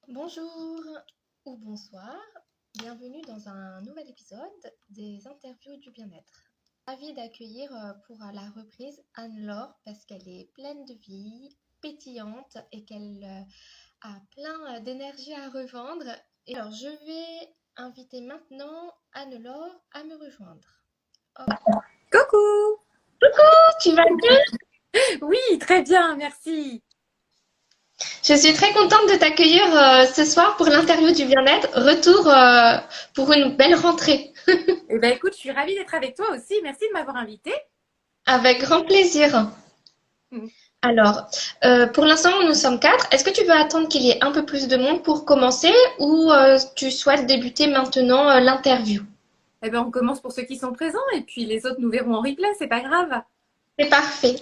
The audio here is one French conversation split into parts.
Bonjour ou bonsoir, bienvenue dans un nouvel épisode des interviews du bien-être. Ravie d'accueillir pour la reprise Anne-Laure parce qu'elle est pleine de vie, pétillante et qu'elle a plein d'énergie à revendre. Et alors je vais inviter maintenant Anne-Laure à me rejoindre. Hop. Coucou! Tu vas bien? Oui, très bien, merci. Je suis très contente de t'accueillir ce soir pour l'interview du bien-être. Retour pour une belle rentrée. Eh bien, écoute, je suis ravie d'être avec toi aussi. Merci de m'avoir invitée. Avec grand plaisir. Mm. Alors, pour l'instant, nous sommes quatre. Est-ce que tu veux attendre qu'il y ait un peu plus de monde pour commencer ou tu souhaites débuter maintenant l'interview? Eh bien, on commence pour ceux qui sont présents et puis les autres nous verrons en replay, c'est pas grave. C'est parfait.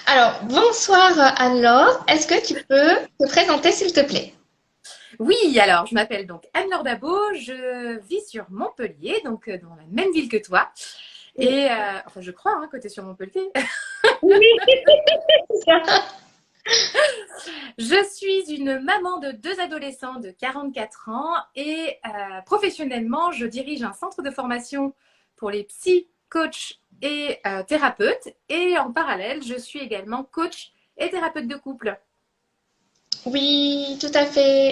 Alors, bonsoir Anne-Laure. Est-ce que tu peux te présenter s'il te plaît? Oui, alors, je m'appelle donc Anne-Laure Dabo, je vis sur Montpellier, donc dans la même ville que toi. Et, enfin, je crois que tu es sur Montpellier. Oui. Je suis une maman de deux adolescents de 44 ans et professionnellement, je dirige un centre de formation pour les psy, coachs et thérapeutes. Et en parallèle, je suis également coach et thérapeute de couple. Oui, tout à fait.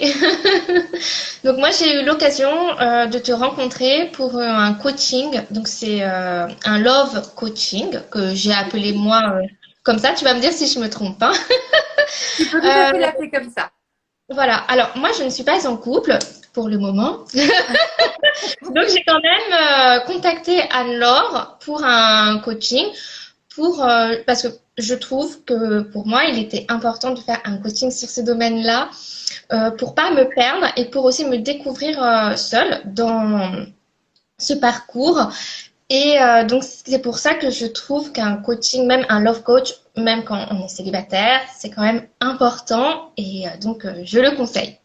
Donc moi j'ai eu l'occasion de te rencontrer pour un coaching. Donc c'est un love coaching que j'ai appelé moi comme ça. Tu vas me dire si je me trompe, hein. Tu peux tout à fait Euh, l'appeler comme ça. voilà. Alors moi je ne suis pas en couple pour le moment. Donc j'ai quand même contacté Anne-Laure pour un coaching parce que je trouve que pour moi il était important de faire un coaching sur ce domaine-là pour pas me perdre et pour aussi me découvrir seule dans ce parcours. Et donc c'est pour ça que je trouve qu'un coaching, même un love coach, même quand on est célibataire, c'est quand même important et donc je le conseille.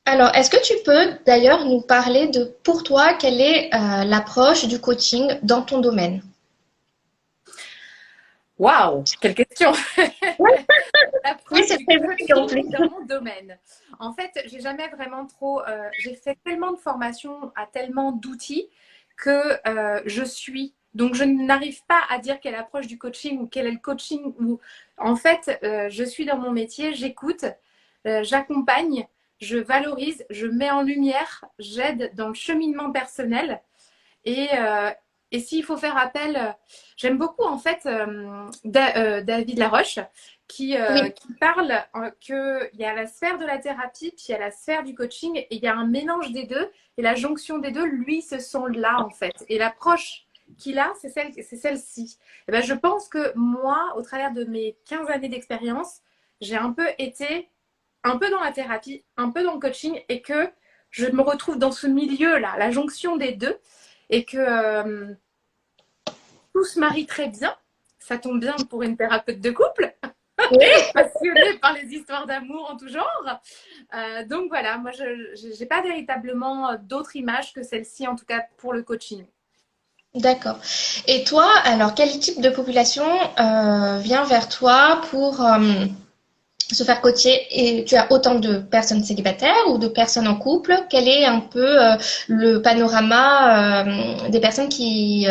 Alors, est-ce que tu peux d'ailleurs nous parler de pour toi quelle est l'approche du coaching dans ton domaine? Waouh, quelle question! Oui, L'approche c'est du très vague en plus. coaching dans mon domaine. En fait, j'ai jamais vraiment trop. J'ai fait tellement de formations à tellement d'outils que je suis. Donc, je n'arrive pas à dire quelle approche du coaching ou quel est le coaching. Ou en fait, je suis dans mon métier, j'écoute, j'accompagne, je valorise, je mets en lumière, j'aide dans le cheminement personnel. Et, euh, et s'il faut faire appel, j'aime beaucoup en fait David Laroche Oui, qui parle qu'il y a la sphère de la thérapie, puis il y a la sphère du coaching, et il y a un mélange des deux, et la jonction des deux, lui, ce sont là en fait. Et l'approche qu'il a, c'est celle-ci. Et ben, je pense que moi, au travers de mes 15 années d'expérience, j'ai un peu été un peu dans la thérapie, un peu dans le coaching, et que je me retrouve dans ce milieu-là, la jonction des deux, et que tout se marie très bien. Ça tombe bien pour une thérapeute de couple, oui. passionnée par les histoires d'amour en tout genre. Donc voilà, moi, je n'ai pas véritablement d'autres images que celle-ci, en tout cas pour le coaching. D'accord. Et toi, alors, quel type de population vient vers toi pour se faire coacher? Et tu as autant de personnes célibataires ou de personnes en couple? Quel est un peu le panorama des personnes qui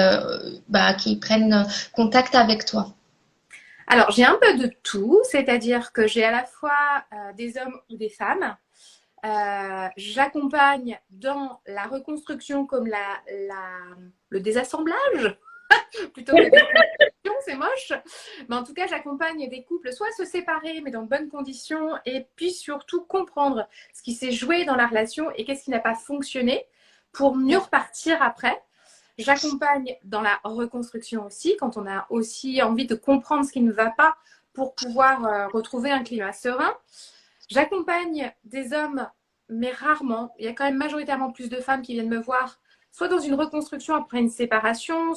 prennent contact avec toi? Alors, j'ai un peu de tout, c'est-à-dire que j'ai à la fois des hommes ou des femmes. J'accompagne dans la reconstruction comme le désassemblage plutôt que déconstruction, c'est moche. Mais en tout cas, j'accompagne des couples soit se séparer, mais dans de bonnes conditions, et puis surtout comprendre ce qui s'est joué dans la relation et qu'est-ce qui n'a pas fonctionné pour mieux repartir après. J'accompagne dans la reconstruction aussi, quand on a aussi envie de comprendre ce qui ne va pas pour pouvoir retrouver un climat serein. J'accompagne des hommes, mais rarement. Il y a quand même majoritairement plus de femmes qui viennent me voir, soit dans une reconstruction après une séparation,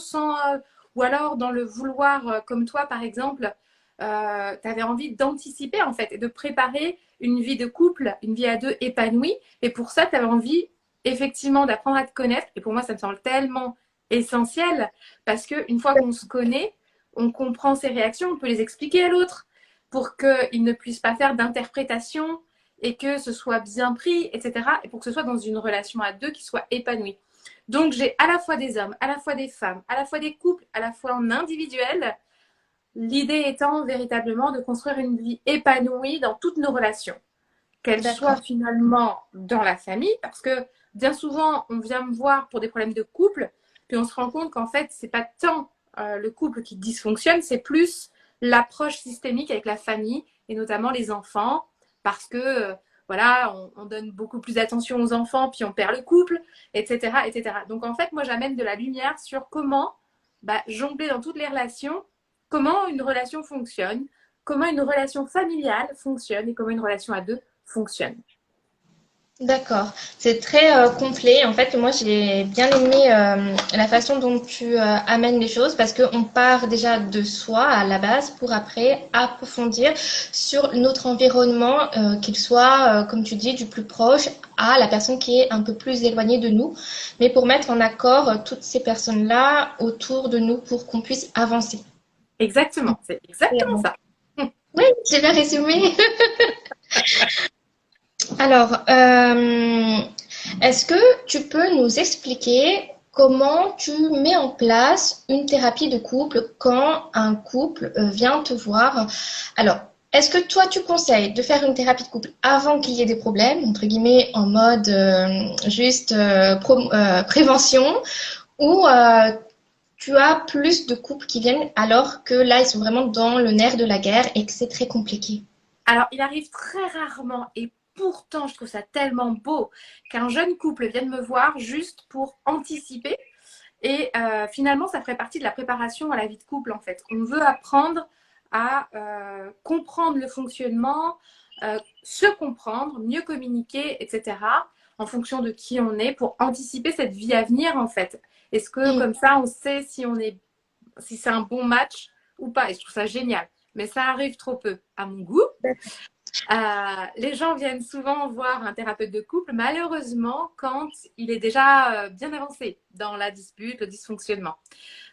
ou alors dans le vouloir, comme toi par exemple, tu avais envie d'anticiper en fait et de préparer une vie de couple, une vie à deux épanouie. Et pour ça, tu avais envie effectivement d'apprendre à te connaître. Et pour moi, ça me semble tellement essentiel parce qu'une fois qu'on se connaît, on comprend ses réactions, on peut les expliquer à l'autre pour qu'il ne puisse pas faire d'interprétation et que ce soit bien pris, etc. Et pour que ce soit dans une relation à deux qui soit épanouie. Donc, j'ai à la fois des hommes, à la fois des femmes, à la fois des couples, à la fois en individuel. L'idée étant véritablement de construire une vie épanouie dans toutes nos relations. Qu'elles soient finalement dans la famille, parce que bien souvent, on vient me voir pour des problèmes de couple, puis on se rend compte qu'en fait, c'est pas tant le couple qui dysfonctionne, c'est plus l'approche systémique avec la famille et notamment les enfants, parce que voilà, on donne beaucoup plus d'attention aux enfants, puis on perd le couple, etc., etc. Donc en fait, moi, j'amène de la lumière sur comment jongler dans toutes les relations, comment une relation fonctionne, comment une relation familiale fonctionne et comment une relation à deux fonctionne. D'accord, c'est très complet. En fait, moi, j'ai bien aimé la façon dont tu amènes les choses parce qu'on part déjà de soi à la base pour après approfondir sur notre environnement, qu'il soit, comme tu dis, du plus proche à la personne qui est un peu plus éloignée de nous, mais pour mettre en accord toutes ces personnes-là autour de nous pour qu'on puisse avancer. Exactement, c'est exactement ça. Oui, j'ai bien résumé. Alors, est-ce que tu peux nous expliquer comment tu mets en place une thérapie de couple quand un couple vient te voir? Alors, est-ce que toi, tu conseilles de faire une thérapie de couple avant qu'il y ait des problèmes, entre guillemets, en mode juste prévention, ou tu as plus de couples qui viennent alors que là, ils sont vraiment dans le nerf de la guerre et que c'est très compliqué? Alors, il arrive très rarement et pourtant, je trouve ça tellement beau qu'un jeune couple vienne me voir juste pour anticiper. Et finalement, ça ferait partie de la préparation à la vie de couple, en fait. On veut apprendre à comprendre le fonctionnement, se comprendre, mieux communiquer, etc., en fonction de qui on est, pour anticiper cette vie à venir, en fait. Est-ce que comme ça, on sait si c'est un bon match ou pas? Et je trouve ça génial. Mais ça arrive trop peu, à mon goût. Les gens viennent souvent voir un thérapeute de couple, malheureusement, quand il est déjà bien avancé dans la dispute, le dysfonctionnement.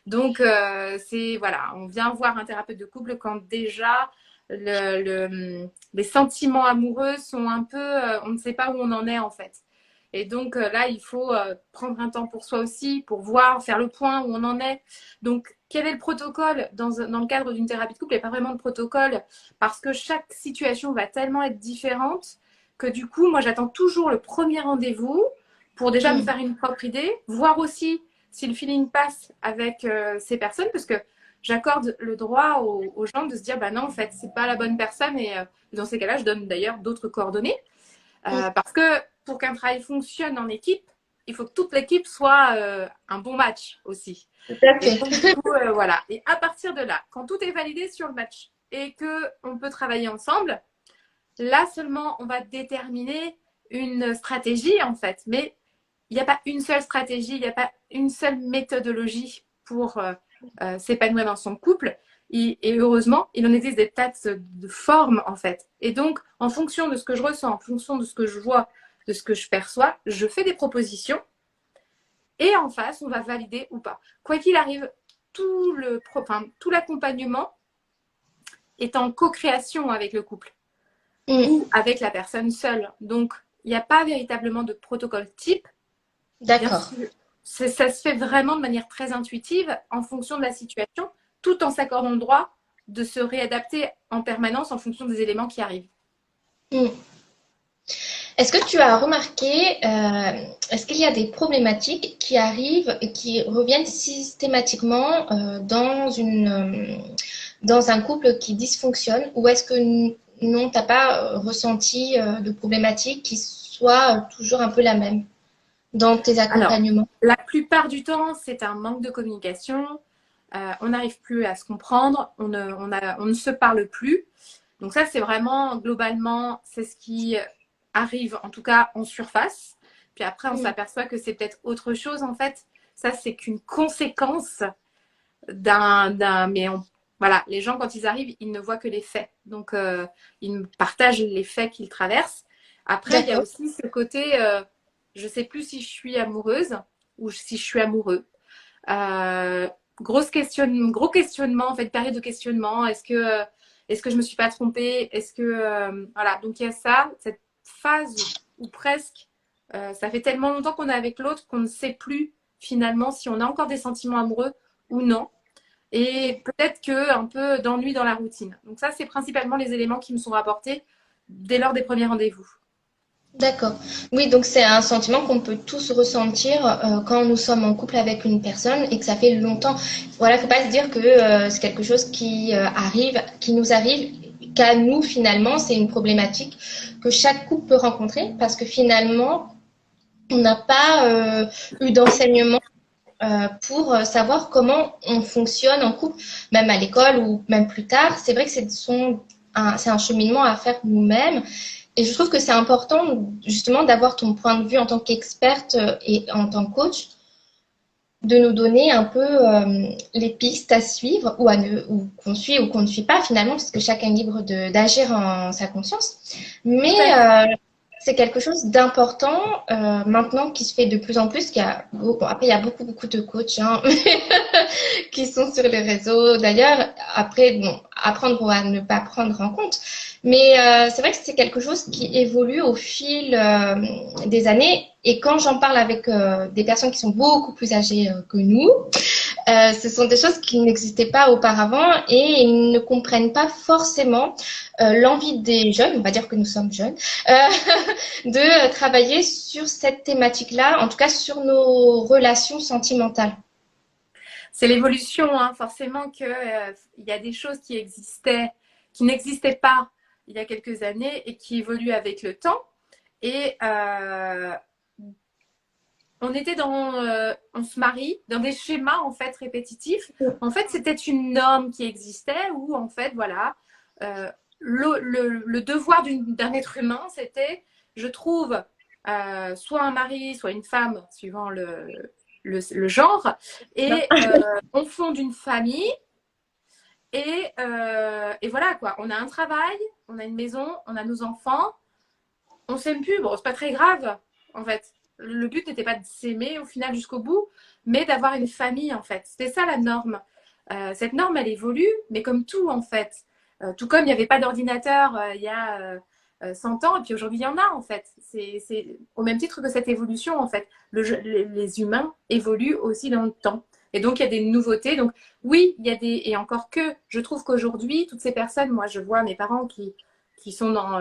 Donc, voilà, on vient voir un thérapeute de couple quand déjà les sentiments amoureux sont un peu, on ne sait pas où on en est en fait. Et donc là, il faut prendre un temps pour soi aussi, pour voir, faire le point où on en est. Donc, quel est le protocole dans le cadre d'une thérapie de couple? Il n'y a pas vraiment de protocole parce que chaque situation va tellement être différente que du coup, moi, j'attends toujours le premier rendez-vous pour déjà me faire une propre idée, voir aussi si le feeling passe avec ces personnes, parce que j'accorde le droit aux gens de se dire, bah non, en fait, c'est pas la bonne personne. Et dans ces cas-là, je donne d'ailleurs d'autres coordonnées. Parce que pour qu'un travail fonctionne en équipe, il faut que toute l'équipe soit un bon match aussi. Tout à fait. Et donc, du coup, voilà. Et à partir de là, quand tout est validé sur le match et qu'on peut travailler ensemble, là seulement, on va déterminer une stratégie, en fait. Mais il n'y a pas une seule stratégie, il n'y a pas une seule méthodologie pour s'épanouir dans son couple. Et heureusement, il en existe des tas de formes, en fait. Et donc, en fonction de ce que je ressens, en fonction de ce que je vois, de ce que je perçois, je fais des propositions. Et en face, on va valider ou pas. Quoi qu'il arrive, tout l'accompagnement est en co-création avec le couple ou avec la personne seule. Donc, il n'y a pas véritablement de protocole type. D'accord. Ça se fait vraiment de manière très intuitive en fonction de la situation, tout en s'accordant le droit de se réadapter en permanence en fonction des éléments qui arrivent. Est-ce que tu as remarqué, est-ce qu'il y a des problématiques qui arrivent et qui reviennent systématiquement dans un couple qui dysfonctionne, ou est-ce que non, tu n'as pas ressenti de problématiques qui soient toujours un peu la même dans tes accompagnements? Alors, la plupart du temps, c'est un manque de communication. On n'arrive plus à se comprendre, on ne se parle plus. Donc ça, c'est vraiment, globalement, c'est ce qui arrive, en tout cas, en surface. Puis après, on s'aperçoit que c'est peut-être autre chose, en fait. Ça, c'est qu'une conséquence voilà, les gens, quand ils arrivent, ils ne voient que les faits. Donc, ils partagent les faits qu'ils traversent. Après, il y a aussi ce côté, je ne sais plus si je suis amoureuse ou si je suis amoureux. Gros questionnement, en fait, période de questionnement. Est-ce que je me suis pas trompée? Est-ce que voilà, donc il y a ça, cette phase où presque ça fait tellement longtemps qu'on est avec l'autre qu'on ne sait plus finalement si on a encore des sentiments amoureux ou non. Et peut-être qu'un peu d'ennui dans la routine. Donc ça, c'est principalement les éléments qui me sont rapportés dès lors des premiers rendez-vous. D'accord. Oui, donc c'est un sentiment qu'on peut tous ressentir quand nous sommes en couple avec une personne et que ça fait longtemps. Voilà, faut pas se dire que c'est quelque chose qui arrive, qui nous arrive qu'à nous finalement. C'est une problématique que chaque couple peut rencontrer parce que finalement, on n'a pas eu d'enseignement pour savoir comment on fonctionne en couple, même à l'école ou même plus tard. C'est vrai que c'est un cheminement à faire nous-mêmes. Et je trouve que c'est important justement d'avoir ton point de vue en tant qu'experte et en tant que coach, de nous donner un peu les pistes à suivre ou qu'on suit ou qu'on ne suit pas finalement, parce que chacun est libre d'agir en sa conscience. Mais c'est quelque chose d'important maintenant qui se fait de plus en plus. Après, il y a beaucoup de coachs qui sont sur les réseaux. D'ailleurs, après, bon, apprendre ou à ne pas prendre en compte. Mais c'est vrai que c'est quelque chose qui évolue au fil des années. Et quand j'en parle avec des personnes qui sont beaucoup plus âgées que nous, ce sont des choses qui n'existaient pas auparavant et ils ne comprennent pas forcément l'envie des jeunes, on va dire que nous sommes jeunes, de travailler sur cette thématique-là, en tout cas sur nos relations sentimentales. C'est l'évolution, hein, forcément qu'il y a des choses qui n'existaient pas il y a quelques années et qui évoluent avec le temps. Et on était on se marie dans des schémas en fait répétitifs. En fait, c'était une norme qui existait où en fait, voilà, le devoir d'un être humain, c'était, je trouve, soit un mari, soit une femme, suivant le genre, et on fonde une famille. Et voilà quoi, on a un travail, on a une maison, on a nos enfants, on s'aime plus, bon c'est pas très grave en fait. Le but n'était pas de s'aimer au final jusqu'au bout, mais d'avoir une famille en fait. C'était ça la norme. Cette norme elle évolue, mais comme tout en fait. Tout comme il n'y avait pas d'ordinateur il y a 100 ans, et puis aujourd'hui il y en a en fait. C'est au même titre que cette évolution en fait. Les humains évoluent aussi dans le temps. Et donc, il y a des nouveautés. Donc, oui, il y a et encore que, je trouve qu'aujourd'hui, toutes ces personnes, moi, je vois mes parents qui sont dans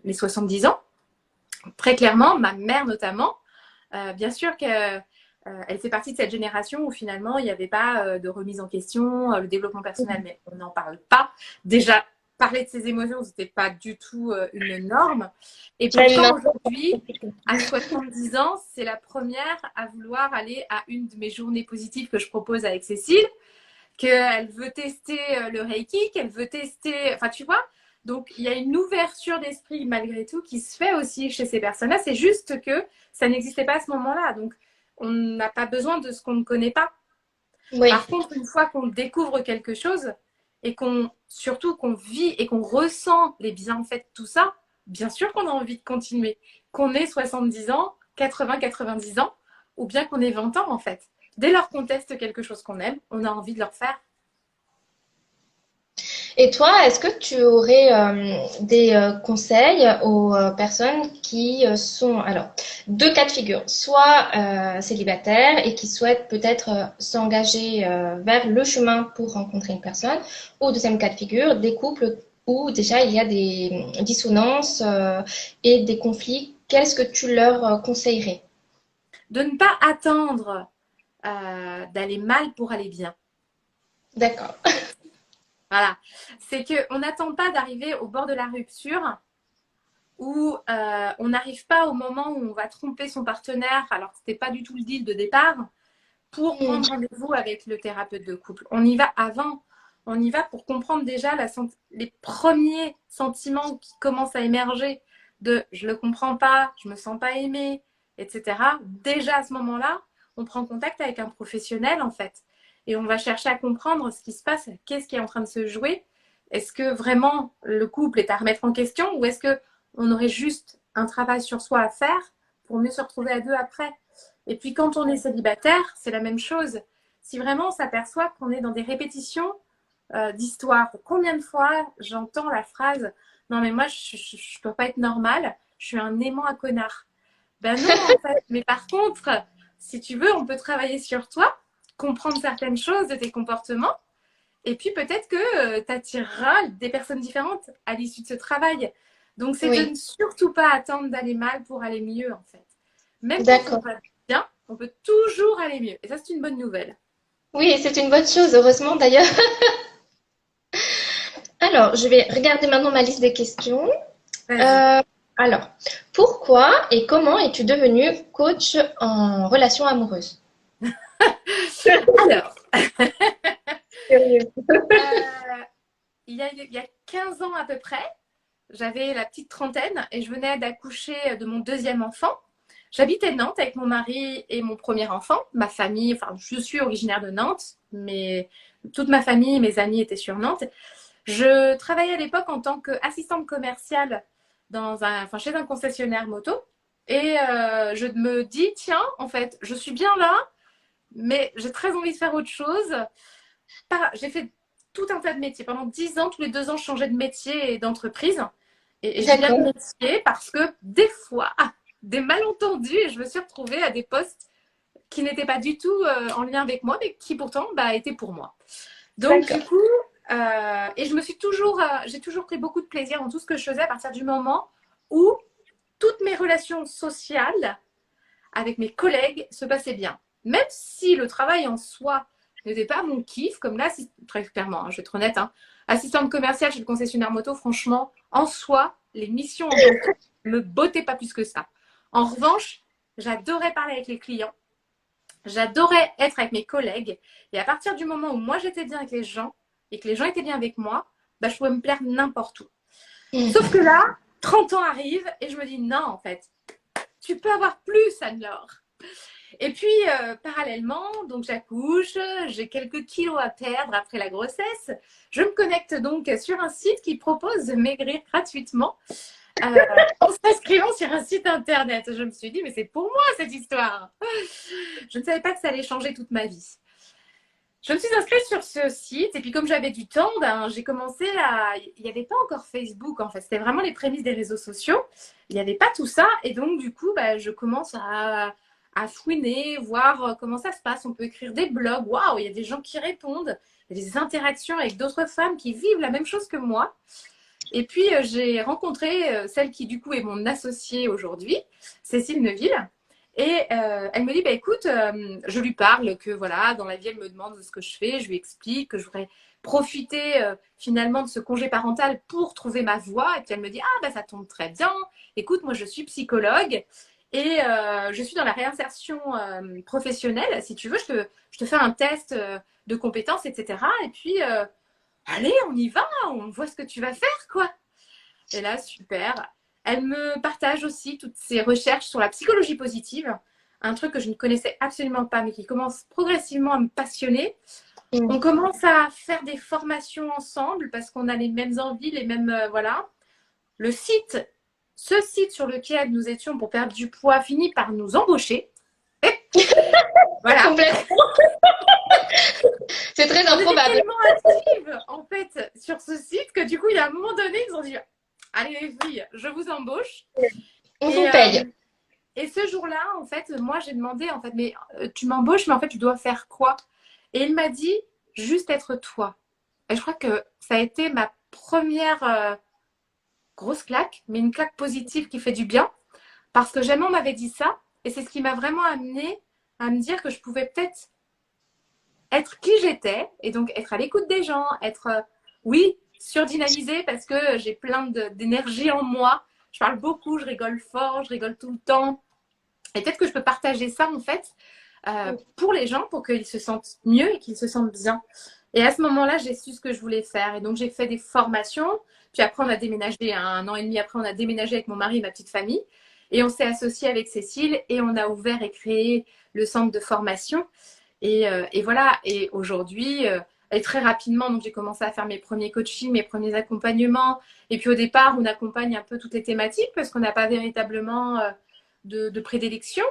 les 70 ans, très clairement, ma mère notamment, bien sûr qu'elle fait partie de cette génération où finalement, il n'y avait pas de remise en question, le développement personnel, mais on n'en parle pas. Déjà, parler de ses émotions, ce n'était pas du tout une norme. Et pourtant, aujourd'hui, à 70 ans, c'est la première à vouloir aller à une de mes journées positives que je propose avec Cécile, qu'elle veut tester le Reiki, qu'elle veut tester... Enfin, tu vois, donc il y a une ouverture d'esprit malgré tout qui se fait aussi chez ces personnes-là. C'est juste que ça n'existait pas à ce moment-là. Donc, on n'a pas besoin de ce qu'on ne connaît pas. Oui. Par contre, une fois qu'on découvre quelque chose et surtout qu'on vit et qu'on ressent les bienfaits de tout ça, bien sûr qu'on a envie de continuer. Qu'on ait 70 ans, 80, 90 ans, ou bien qu'on ait 20 ans en fait. Dès lors qu'on teste quelque chose qu'on aime, on a envie de le refaire. Et toi, est-ce que tu aurais des conseils aux personnes qui sont, alors, deux cas de figure, soit célibataires et qui souhaitent peut-être s'engager vers le chemin pour rencontrer une personne, ou deuxième cas de figure, des couples où déjà il y a des dissonances et des conflits, qu'est-ce que tu leur conseillerais? De ne pas attendre d'aller mal pour aller bien. D'accord. Voilà, c'est qu'on n'attend pas d'arriver au bord de la rupture où on n'arrive pas au moment où on va tromper son partenaire alors que ce n'était pas du tout le deal de départ pour prendre rendez-vous avec le thérapeute de couple. On y va avant, on y va pour comprendre déjà les premiers sentiments qui commencent à émerger de je ne le comprends pas, je ne me sens pas aimée, etc. Déjà à ce moment-là, on prend contact avec un professionnel en fait. Et on va chercher à comprendre ce qui se passe, qu'est-ce qui est en train de se jouer. Est-ce que vraiment le couple est à remettre en question ou est-ce qu'on aurait juste un travail sur soi à faire pour mieux se retrouver à deux après? Et puis quand on est célibataire, c'est la même chose. Si vraiment on s'aperçoit qu'on est dans des répétitions d'histoires, combien de fois j'entends la phrase « Non mais moi je ne dois pas être normale, je suis un aimant à connard. Ben non, en fait. Mais par contre, si tu veux, on peut travailler sur toi, comprendre certaines choses de tes comportements. Et puis peut-être que tu attireras des personnes différentes à l'issue de ce travail. Donc c'est de Oui, ne surtout pas attendre d'aller mal pour aller mieux en fait. Même quand on d'accord. va bien, on peut toujours aller mieux. Et ça, c'est une bonne nouvelle. Oui, c'est une bonne chose, heureusement d'ailleurs. Alors, je vais regarder maintenant ma liste des questions. Vas-y. Euh, alors, pourquoi et comment es-tu devenue coach en relation amoureuse? Alors, Sérieux. euh, il y a 15 ans à peu près, j'avais la petite trentaine et je venais d'accoucher de mon deuxième enfant. J'habitais Nantes avec mon mari et mon premier enfant. Ma famille, enfin, je suis originaire de Nantes, mais toute ma famille, mes amis étaient sur Nantes. Je travaillais à l'époque en tant qu'assistante commerciale chez un concessionnaire moto. Et je me dis, tiens, en fait, je suis bien là, mais j'ai très envie de faire autre chose. J'ai fait tout un tas de métiers. Pendant 10 ans, tous les 2 ans, je changeais de métier et d'entreprise. Et je dis bien de D'accord, métier parce que des fois, des malentendus, et je me suis retrouvée à des postes qui n'étaient pas du tout en lien avec moi, mais qui pourtant étaient pour moi. Donc, du d'accord. coup, et j'ai toujours pris beaucoup de plaisir dans tout ce que je faisais à partir du moment où toutes mes relations sociales avec mes collègues se passaient bien. Même si le travail en soi n'était pas mon kiff, comme là, très clairement, hein, je vais être honnête, hein, assistante commerciale chez le concessionnaire moto, franchement, en soi, les missions en tant que me bottaient pas plus que ça. En revanche, j'adorais parler avec les clients, j'adorais être avec mes collègues, et à partir du moment où moi j'étais bien avec les gens, et que les gens étaient bien avec moi, bah, je pouvais me plaire n'importe où. Sauf que là, 30 ans arrivent, et je me dis, non, en fait, tu peux avoir plus, Anne-Laure. Et puis, parallèlement, donc j'accouche, j'ai quelques kilos à perdre après la grossesse. Je me connecte donc sur un site qui propose de maigrir gratuitement en s'inscrivant sur un site internet. Je me suis dit, mais c'est pour moi cette histoire. Je ne savais pas que ça allait changer toute ma vie. Je me suis inscrite sur ce site et puis comme j'avais du temps, j'ai commencé à... Il n'y avait pas encore Facebook en fait, c'était vraiment les prémices des réseaux sociaux. Il n'y avait pas tout ça et donc du coup, je commence à fouiner, voir comment ça se passe. On peut écrire des blogs, waouh, il y a des gens qui répondent, il y a des interactions avec d'autres femmes qui vivent la même chose que moi. Et puis j'ai rencontré celle qui du coup est mon associée aujourd'hui, Cécile Neuville. Et elle me dit, écoute, je lui parle que voilà, dans la vie, elle me demande ce que je fais, je lui explique que je voudrais profiter finalement de ce congé parental pour trouver ma voie. Et puis elle me dit, ça tombe très bien. Écoute, moi je suis psychologue et je suis dans la réinsertion professionnelle. Si tu veux, je te fais un test de compétences, etc. Et puis, allez, on y va, on voit ce que tu vas faire, quoi. Et là, super. Elle me partage aussi toutes ses recherches sur la psychologie positive, un truc que je ne connaissais absolument pas, mais qui commence progressivement à me passionner. On commence à faire des formations ensemble parce qu'on a les mêmes envies, les mêmes... voilà. Ce site sur lequel nous étions pour perdre du poids finit par nous embaucher. Voilà. Complètement. C'est très On était improbable. tellement actives, en fait, sur ce site que du coup, il y a un moment donné, ils ont dit allez les filles, je vous embauche. On vous paye. Et ce jour-là, en fait, moi, j'ai demandé, en fait, mais tu m'embauches, mais en fait, tu dois faire quoi? Et il m'a dit, juste être toi. Et je crois que ça a été ma première grosse claque, mais une claque positive qui fait du bien, parce que jamais on m'avait dit ça. Et c'est ce qui m'a vraiment amené à me dire que je pouvais peut-être être qui j'étais, et donc être à l'écoute des gens, être, oui, surdynamisée parce que j'ai plein d'énergie en moi. Je parle beaucoup, je rigole fort, je rigole tout le temps. Et peut-être que je peux partager ça, en fait, pour les gens, pour qu'ils se sentent mieux et qu'ils se sentent bien. Et à ce moment-là, j'ai su ce que je voulais faire. Et donc, j'ai fait des formations. Puis après, on a déménagé, 1 an et demi après, on a déménagé avec mon mari et ma petite famille. Et on s'est associé avec Cécile et on a ouvert et créé le centre de formation. Et voilà. Et aujourd'hui, et très rapidement, donc j'ai commencé à faire mes premiers coachings, mes premiers accompagnements. Et puis au départ, on accompagne un peu toutes les thématiques parce qu'on n'a pas véritablement de prédilection.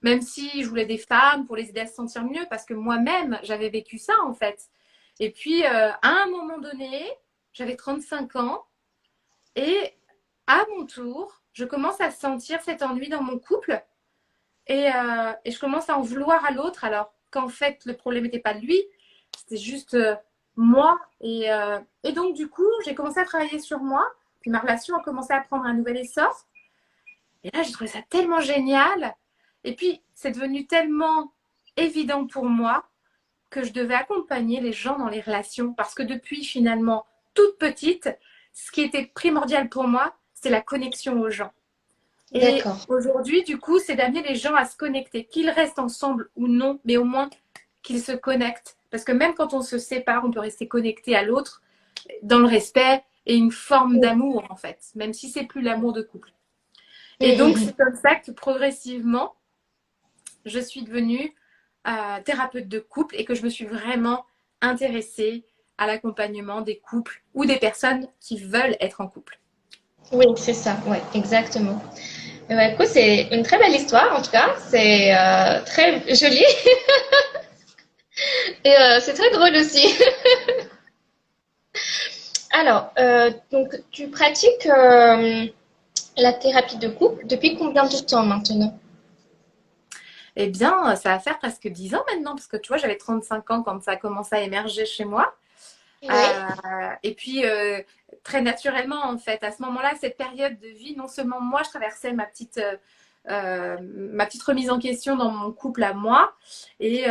Même si je voulais des femmes pour les aider à se sentir mieux, parce que moi-même, j'avais vécu ça en fait. Et puis, à un moment donné, j'avais 35 ans et à mon tour, je commence à sentir cet ennui dans mon couple et je commence à en vouloir à l'autre, alors qu'en fait, le problème n'était pas lui, c'était juste moi. Et donc, du coup, j'ai commencé à travailler sur moi, puis ma relation a commencé à prendre un nouvel essor. Et là, j'ai trouvé ça tellement génial. Et puis, c'est devenu tellement évident pour moi que je devais accompagner les gens dans les relations. Parce que depuis, finalement, toute petite, ce qui était primordial pour moi, c'est la connexion aux gens. Et D'accord. aujourd'hui, du coup, c'est d'amener les gens à se connecter, qu'ils restent ensemble ou non, mais au moins qu'ils se connectent. Parce que même quand on se sépare, on peut rester connecté à l'autre dans le respect et une forme d'amour, en fait, même si c'est plus l'amour de couple. Et donc, c'est comme ça que progressivement, je suis devenue thérapeute de couple et que je me suis vraiment intéressée à l'accompagnement des couples ou des personnes qui veulent être en couple. Oui, c'est ça, ouais, exactement. Ouais, écoute, c'est une très belle histoire en tout cas, c'est très joli et c'est très drôle aussi. Alors, donc tu pratiques la thérapie de couple depuis combien de temps maintenant? Eh bien, ça va faire presque 10 ans maintenant, parce que tu vois, j'avais 35 ans quand ça a commencé à émerger chez moi. Oui, Et puis, très naturellement, en fait, à ce moment-là, cette période de vie, non seulement moi, je traversais ma petite remise en question dans mon couple à moi, et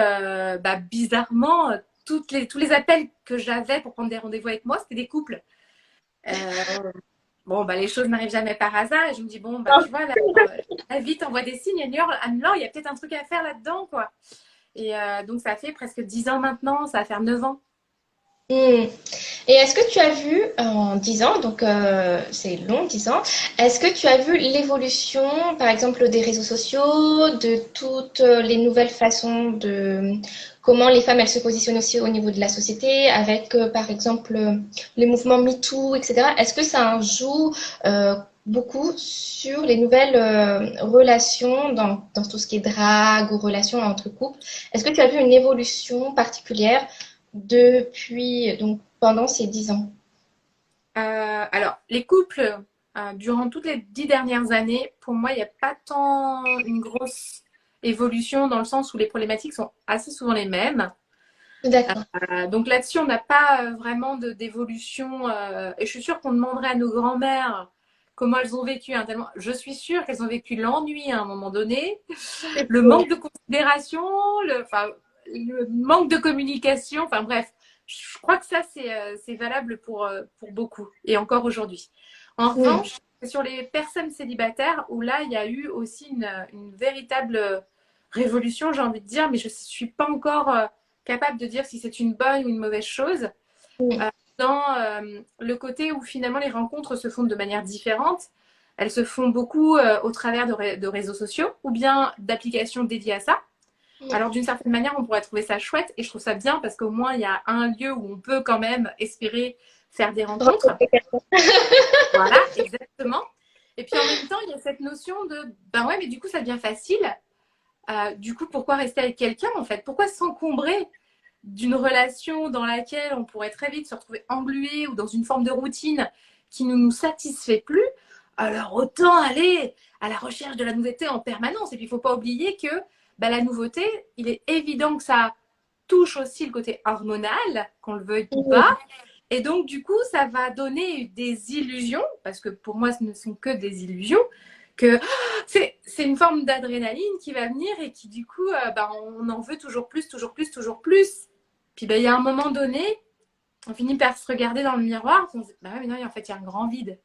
bizarrement, tous les appels que j'avais pour prendre des rendez-vous avec moi, c'était des couples. Euh, bon, les choses n'arrivent jamais par hasard, et je me dis, bon, tu vois, la vie t'envoie des signes, Anne-Laure, il y a peut-être un truc à faire là-dedans, quoi. Et donc, ça fait presque 10 ans maintenant, ça va faire 9 ans. hmm. Et est-ce que tu as vu en 10 ans, donc c'est long 10 ans, est-ce que tu as vu l'évolution, par exemple, des réseaux sociaux, de toutes les nouvelles façons de comment les femmes elles se positionnent aussi au niveau de la société, avec par exemple les mouvements MeToo, etc. Est-ce que ça en joue beaucoup sur les nouvelles relations dans tout ce qui est drague ou relations entre couples? Est-ce que tu as vu une évolution particulière depuis, donc, pendant ces 10 ans? Alors, les couples, durant toutes les 10 dernières années, pour moi, il n'y a pas tant une grosse évolution dans le sens où les problématiques sont assez souvent les mêmes. D'accord. Donc là-dessus, on n'a pas vraiment d'évolution. Et je suis sûre qu'on demanderait à nos grands-mères comment elles ont vécu. Tellement... Je suis sûre qu'elles ont vécu l'ennui à un moment donné, le manque de considération, le manque de communication. Enfin bref, je crois que ça, c'est valable pour beaucoup et encore aujourd'hui. En Oui. revanche, sur les personnes célibataires, où là, il y a eu aussi une véritable révolution, j'ai envie de dire, mais je ne suis pas encore capable de dire si c'est une bonne ou une mauvaise chose. Oui. Dans le côté où finalement les rencontres se font de manière différente. Elles se font beaucoup au travers de réseaux sociaux ou bien d'applications dédiées à ça. Oui. Alors d'une certaine manière, on pourrait trouver ça chouette et je trouve ça bien parce qu'au moins il y a un lieu où on peut quand même espérer faire des rencontres. Rencontrer quelqu'un. Voilà, exactement. Et puis en même temps, il y a cette notion de ben ouais, mais du coup ça devient facile. Du coup, pourquoi rester avec quelqu'un en fait? Pourquoi s'encombrer d'une relation dans laquelle on pourrait très vite se retrouver englué ou dans une forme de routine qui ne nous satisfait plus? Alors autant aller à la recherche de la nouveauté en permanence. Et puis il ne faut pas oublier que la nouveauté, il est évident que ça touche aussi le côté hormonal, qu'on le veuille ou Oui. pas. Et donc, du coup, ça va donner des illusions, parce que pour moi, ce ne sont que des illusions, que c'est une forme d'adrénaline qui va venir et qui, du coup, on en veut toujours plus, toujours plus, toujours plus. Puis, il y a un moment donné, on finit par se regarder dans le miroir, on se dit, ouais, mais non, en fait, il y a un grand vide.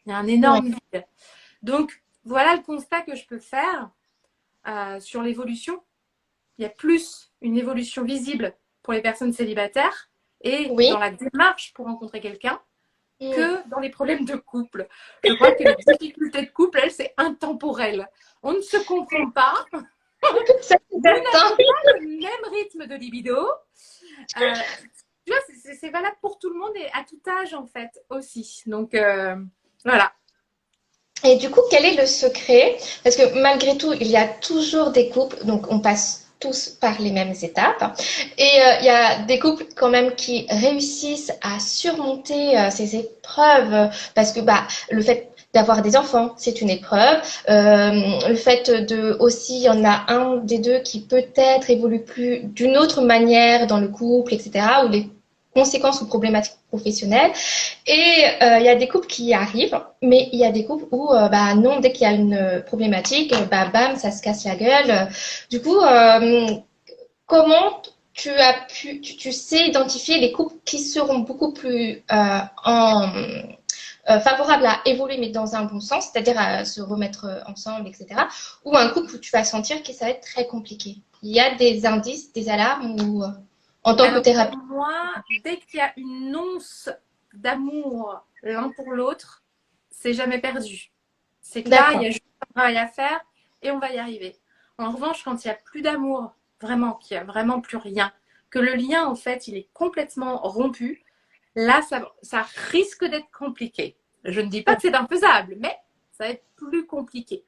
Il y a un Ouais. énorme vide. Donc, voilà le constat que je peux faire sur l'évolution. Il y a plus une évolution visible pour les personnes célibataires et Oui. dans la démarche pour rencontrer quelqu'un Mm. que dans les problèmes de couple. Je crois que les difficultés de couple, elles, c'est intemporel. On ne se comprend pas. Ça, c'est Nous certain. n'avons pas le même rythme de libido. Tu vois, c'est valable pour tout le monde et à tout âge, en fait, aussi. Donc, voilà. Et du coup, quel est le secret? Parce que malgré tout, il y a toujours des couples, donc on passe tous par les mêmes étapes. Et il y a des couples quand même qui réussissent à surmonter ces épreuves parce que le fait d'avoir des enfants, c'est une épreuve. Le fait de aussi, il y en a un des deux qui peut-être évolue plus d'une autre manière dans le couple, etc., ou les conséquences ou problématiques professionnelles. Et il y a des couples qui y arrivent, mais il y a des couples où, bah non, dès qu'il y a une problématique, bah bam, ça se casse la gueule. Du coup, comment tu sais identifier les couples qui seront beaucoup plus favorables à évoluer, mais dans un bon sens, c'est-à-dire à se remettre ensemble, etc. Ou un couple où tu vas sentir que ça va être très compliqué. Il y a des indices, des alarmes ou en tant que Alors thérapeute. pour moi, dès qu'il y a une once d'amour l'un pour l'autre, c'est jamais perdu. C'est que là, il y D'accord. a juste un travail à faire et on va y arriver. En revanche, quand il n'y a plus d'amour, vraiment, qu'il n'y a vraiment plus rien, que le lien, en fait, il est complètement rompu, là, ça risque d'être compliqué. Je ne dis pas que c'est infaisable, mais ça va être plus compliqué.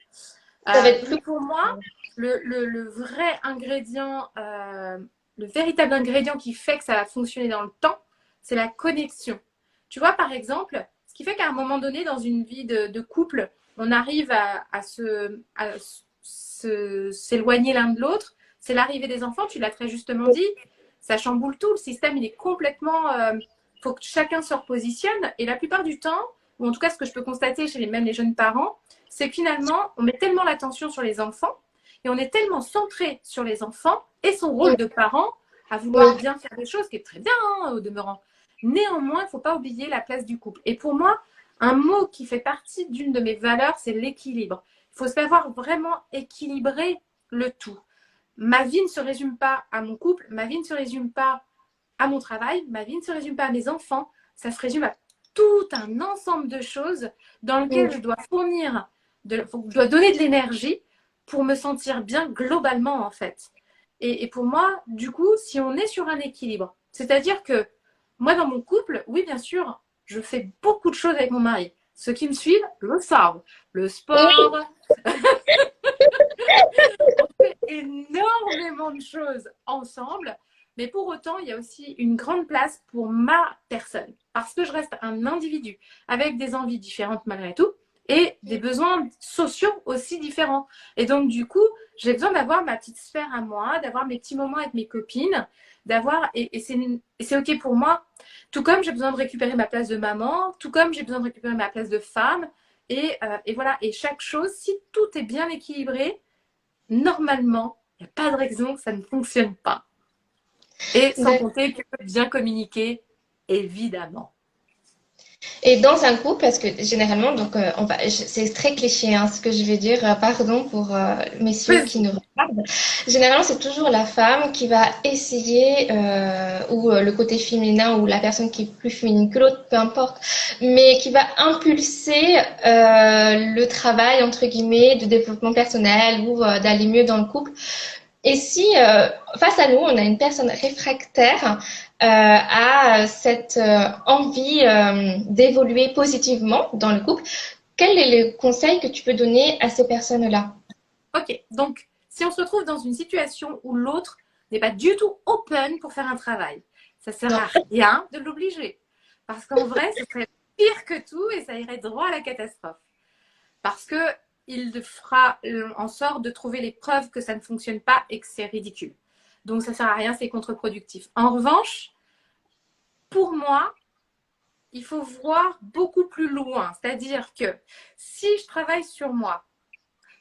Ça va être plus. Donc pour moi, le vrai ingrédient, le véritable ingrédient qui fait que ça va fonctionner dans le temps, c'est la connexion. Tu vois, par exemple, ce qui fait qu'à un moment donné, dans une vie de couple, on arrive à s'éloigner l'un de l'autre, c'est l'arrivée des enfants, tu l'as très justement dit, ça chamboule tout, le système il est complètement... faut que chacun se repositionne, et la plupart du temps, ou en tout cas ce que je peux constater chez même les jeunes parents, c'est que finalement, on met tellement l'attention sur les enfants, et on est tellement centré sur les enfants et son rôle de parent à vouloir Oui. bien faire des choses, qui est très bien hein, au demeurant. Néanmoins, il ne faut pas oublier la place du couple. Et pour moi, un mot qui fait partie d'une de mes valeurs, c'est l'équilibre. Il faut savoir vraiment équilibrer le tout. Ma vie ne se résume pas à mon couple, ma vie ne se résume pas à mon travail, ma vie ne se résume pas à mes enfants, ça se résume à tout un ensemble de choses dans lequel je dois fournir, je dois donner de l'énergie pour me sentir bien globalement en fait. Et pour moi, du coup, si on est sur un équilibre, c'est-à-dire que moi dans mon couple, oui bien sûr, je fais beaucoup de choses avec mon mari. Ceux qui me suivent le savent. Le Oui. sport, on fait énormément de choses ensemble. Mais pour autant, il y a aussi une grande place pour ma personne. Parce que je reste un individu avec des envies différentes malgré tout et des besoins sociaux aussi différents. Et donc, du coup, j'ai besoin d'avoir ma petite sphère à moi, d'avoir mes petits moments avec mes copines, d'avoir, et c'est OK pour moi. Tout comme j'ai besoin de récupérer ma place de maman, tout comme j'ai besoin de récupérer ma place de femme. Et voilà, et chaque chose, si tout est bien équilibré, normalement, il n'y a pas de raison que ça ne fonctionne pas. Et sans compter que bien communiquer, évidemment. Et dans un couple, parce que généralement, donc, c'est très cliché hein, ce que je vais dire, pardon pour messieurs qui nous regardent. Généralement, c'est toujours la femme qui va essayer, ou le côté féminin, ou la personne qui est plus féminine que l'autre, peu importe, mais qui va impulser le travail, entre guillemets, de développement personnel ou d'aller mieux dans le couple. Et si face à nous, on a une personne réfractaire à cette envie d'évoluer positivement dans le couple, quel est le conseil que tu peux donner à ces personnes-là? Ok, donc si on se retrouve dans une situation où l'autre n'est pas du tout open pour faire un travail, ça sert Non. à rien de l'obliger. Parce qu'en vrai, ce serait pire que tout et ça irait droit à la catastrophe. Parce que il fera en sorte de trouver les preuves que ça ne fonctionne pas et que c'est ridicule. Donc ça sert à rien, c'est contre-productif. En revanche, pour moi, il faut voir beaucoup plus loin. C'est-à-dire que si je travaille sur moi,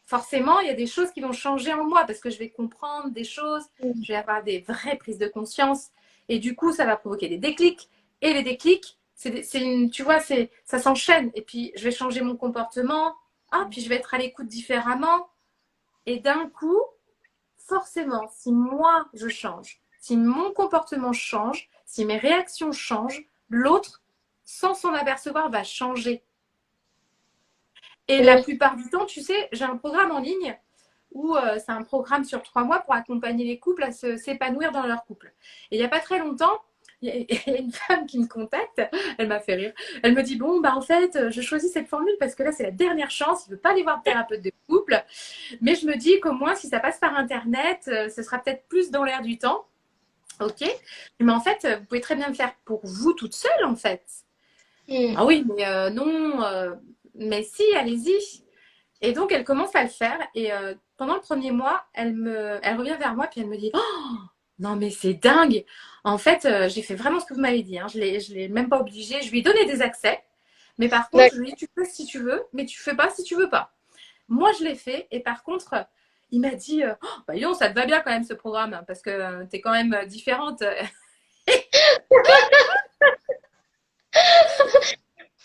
forcément, il y a des choses qui vont changer en moi parce que je vais comprendre des choses, je vais avoir des vraies prises de conscience et du coup, ça va provoquer des déclics. Et les déclics, tu vois, ça s'enchaîne. Et puis, je vais changer mon comportement. Ah, puis je vais être à l'écoute différemment. Et d'un coup, forcément, si moi, je change, si mon comportement change, si mes réactions changent, l'autre, sans s'en apercevoir, va changer. Et la Oui. plupart du temps, tu sais, j'ai un programme en ligne où c'est un programme sur 3 mois pour accompagner les couples à s'épanouir dans leur couple. Et il n'y a pas très longtemps, il y a une femme qui me contacte, elle m'a fait rire. Elle me dit, bon, bah en fait, je choisis cette formule parce que là, c'est la dernière chance, il ne veut pas aller voir de thérapeute de couple. Mais je me dis qu'au moins, si ça passe par Internet, ce sera peut-être plus dans l'air du temps. Ok, mais en fait, vous pouvez très bien le faire pour vous toute seule, en fait. Mm. Ah oui, mais non, mais si, allez-y. Et donc, elle commence à le faire. Et pendant le premier mois, elle revient vers moi puis elle me dit, oh, non, mais c'est dingue. En fait, j'ai fait vraiment ce que vous m'avez dit. Hein. Je l'ai même pas obligée. Je lui ai donné des accès. Mais par contre, je lui ai dit, tu peux si tu veux, mais tu fais pas si tu veux pas. Moi, je l'ai fait. Et par contre, il m'a dit, oh, bah, yo, ça te va bien quand même ce programme, parce que tu es quand même différente.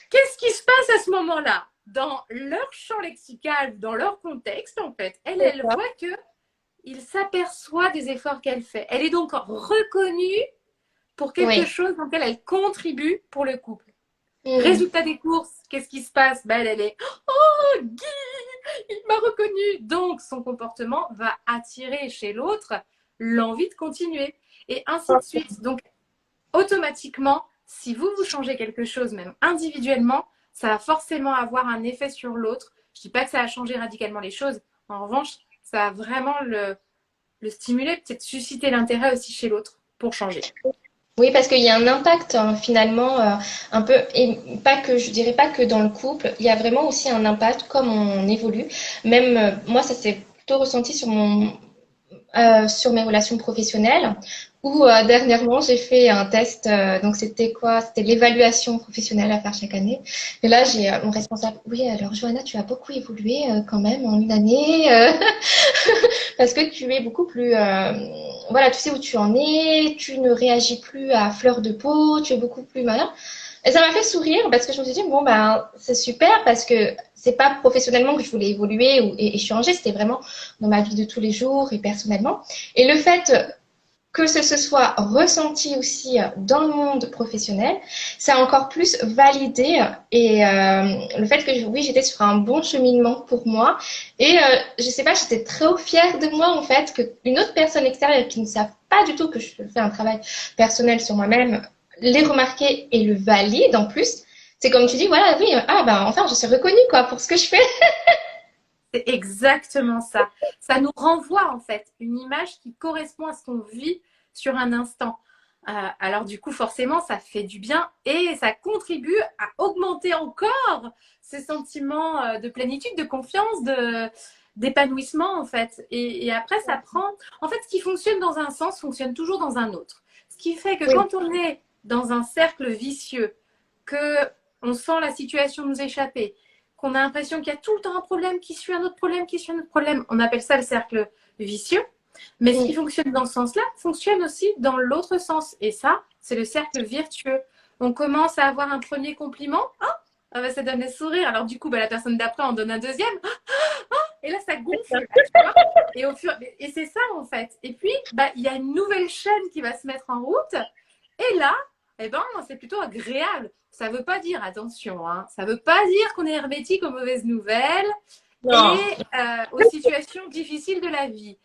Qu'est-ce qui se passe à ce moment-là? Dans leur champ lexical, dans leur contexte, en fait, elle voit que il s'aperçoit des efforts qu'elle fait. Elle est donc reconnue pour quelque chose dans lequel elle contribue pour le couple. Résultat des courses, qu'est-ce qui se passe? Ben, elle est « Oh, Guy, il m'a reconnue !» Donc, son comportement va attirer chez l'autre l'envie de continuer. Et ainsi de suite. Donc, automatiquement, si vous changez quelque chose, même individuellement, ça va forcément avoir un effet sur l'autre. Je ne dis pas que ça va changer radicalement les choses. En revanche, ça va vraiment le stimuler, peut-être susciter l'intérêt aussi chez l'autre pour changer. Oui, parce qu'il y a un impact finalement un peu, et pas que, je dirais pas que dans le couple, il y a vraiment aussi un impact comme on évolue. Même moi, ça s'est plutôt ressenti sur mes relations professionnelles, où dernièrement j'ai fait un test. Donc c'était quoi? C'était l'évaluation professionnelle à faire chaque année. Et là j'ai mon responsable. Oui, alors Johanna, tu as beaucoup évolué quand même en une année, parce que tu es beaucoup plus. Voilà, tu sais où tu en es. Tu ne réagis plus à fleur de peau. Tu es beaucoup plus malin. Et ça m'a fait sourire parce que je me suis dit, bon, ben, c'est super parce que c'est pas professionnellement que je voulais évoluer et changer, c'était vraiment dans ma vie de tous les jours et personnellement. Et le fait que ce soit ressenti aussi dans le monde professionnel, ça a encore plus validé et le fait que oui, j'étais sur un bon cheminement pour moi et je sais pas, j'étais trop fière de moi en fait qu'une autre personne extérieure qui ne savent pas du tout que je fais un travail personnel sur moi-même les remarquer et le valide en plus. C'est comme tu dis, voilà, oui, ah ben enfin, je suis reconnue quoi pour ce que je fais. C'est exactement ça. Ça nous renvoie en fait une image qui correspond à ce qu'on vit sur un instant. Alors du coup, forcément, ça fait du bien et ça contribue à augmenter encore ces sentiments de plénitude, de confiance, d'épanouissement en fait. Et après, ça prend... En fait, ce qui fonctionne dans un sens fonctionne toujours dans un autre. Ce qui fait que quand on est dans un cercle vicieux, qu'on sent la situation nous échapper, qu'on a l'impression qu'il y a tout le temps un problème qui suit un autre problème, qui suit un autre problème, on appelle ça le cercle vicieux. Mais ce qui fonctionne dans ce sens-là fonctionne aussi dans l'autre sens. Et ça, c'est le cercle vertueux. On commence à avoir un premier compliment. Ah ben, ça donne des sourires. Alors du coup, la personne d'après en donne un deuxième. Et là, ça gonfle. Et c'est ça, en fait. Et puis, il y a une nouvelle chaîne qui va se mettre en route. Et là, c'est plutôt agréable. Ça ne veut pas dire, attention, ça ne veut pas dire qu'on est hermétique aux mauvaises nouvelles et aux situations difficiles de la vie.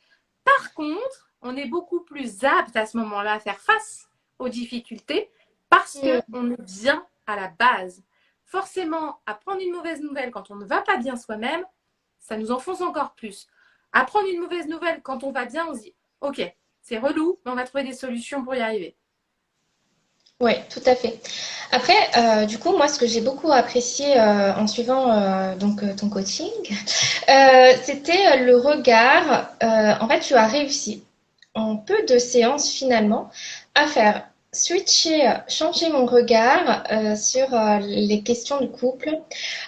Par contre, on est beaucoup plus apte à ce moment-là à faire face aux difficultés parce qu'on est bien à la base. Forcément, apprendre une mauvaise nouvelle quand on ne va pas bien soi-même, ça nous enfonce encore plus. Apprendre une mauvaise nouvelle quand on va bien, on se dit « Ok, c'est relou, mais on va trouver des solutions pour y arriver. » Oui, tout à fait. Après, du coup, moi, ce que j'ai beaucoup apprécié en suivant ton coaching, c'était le regard. En fait, tu as réussi en peu de séances finalement à faire changer mon regard sur les questions de couple.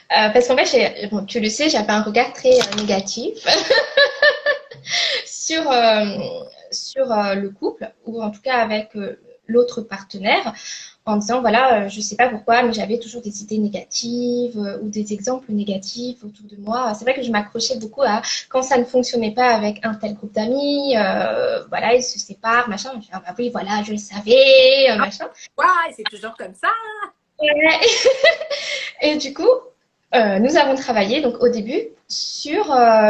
Parce qu'en fait, tu le sais, j'avais un regard très négatif sur le couple, ou en tout cas avec l'autre partenaire, en disant voilà, je sais pas pourquoi, mais j'avais toujours des idées négatives ou des exemples négatifs autour de moi. C'est vrai que je m'accrochais beaucoup à quand ça ne fonctionnait pas avec un tel groupe d'amis, voilà, ils se séparent, machin. Je dis, ah bah oui, voilà, je le savais, machin. Ouais, c'est toujours comme ça. Et du coup, nous avons travaillé donc au début sur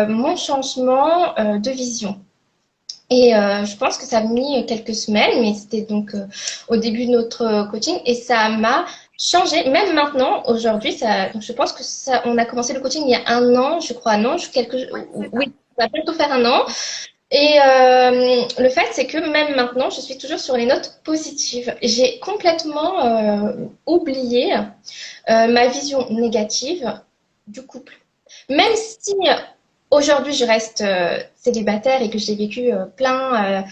mon changement de vision. Et je pense que ça a mis quelques semaines, mais c'était donc au début de notre coaching et ça m'a changé. Même maintenant, aujourd'hui, donc je pense que on a commencé le coaching il y a un an, je crois, non, oui, ça va bientôt faire un an. Et le fait, c'est que même maintenant, je suis toujours sur les notes positives. J'ai complètement oublié ma vision négative du couple. Même si aujourd'hui je reste célibataire et que j'ai vécu plein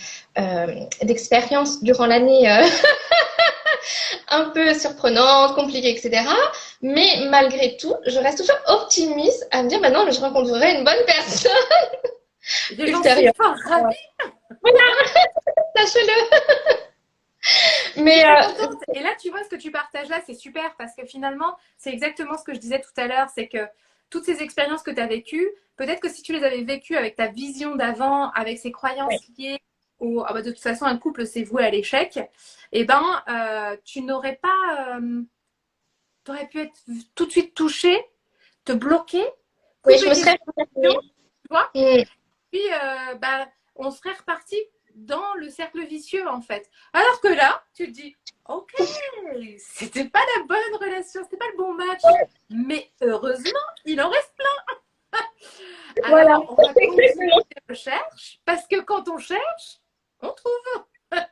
d'expériences durant l'année un peu surprenantes, compliquées, etc. Mais malgré tout, je reste toujours optimiste à me dire, bah non, je rencontrerai une bonne personne J'en suis ultérieure. fort ravie. Voilà, sachez-le. Je suis Mais très contente. Et là, tu vois, ce que tu partages là, c'est super parce que finalement, c'est exactement ce que je disais tout à l'heure, c'est que toutes ces expériences que tu as vécues, peut-être que si tu les avais vécues avec ta vision d'avant, avec ces croyances ouais. liées au ah bah, de toute façon, un couple, c'est voué à l'échec, et ben, tu n'aurais pas, tu aurais pu être tout de suite touché, te bloquer, Oui, je couper me tes serais émotions, renfermée. tu vois, Mm. puis bah, on serait reparti dans le cercle vicieux en fait. Alors que là, tu te dis, ok, c'était pas la bonne relation, c'était pas le bon match, mais heureusement, il en reste plein. Voilà, Alors, on va continuer exactement. les recherches parce que quand on cherche, on trouve.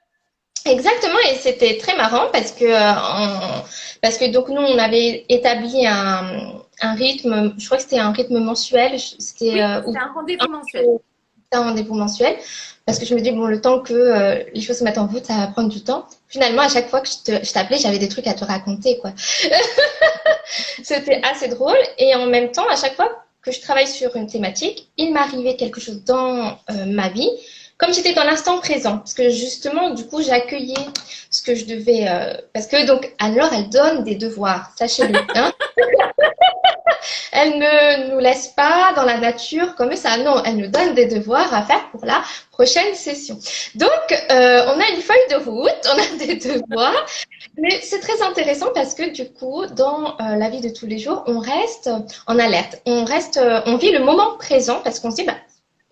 Exactement, et c'était très marrant parce que donc nous on avait établi un rythme, je crois que c'était un rythme mensuel, c'était Oui, c'est un rendez-vous mensuel. un rendez-vous mensuel, parce que je me dis bon le temps que les choses se mettent en route, ça va prendre du temps. Finalement, à chaque fois que je t'appelais, j'avais des trucs à te raconter quoi. C'était assez drôle, et en même temps, à chaque fois que je travaille sur une thématique, il m'arrivait quelque chose dans ma vie, comme j'étais dans l'instant présent, parce que justement, du coup, j'accueillais ce que je devais, parce que donc, alors, elle donne des devoirs, sachez-le, hein. Elle ne nous laisse pas dans la nature comme ça, non, elle nous donne des devoirs à faire pour la prochaine session. Donc, on a une feuille de route, on a des devoirs, mais c'est très intéressant parce que du coup, dans la vie de tous les jours, on reste en alerte, on vit le moment présent parce qu'on se dit, bah,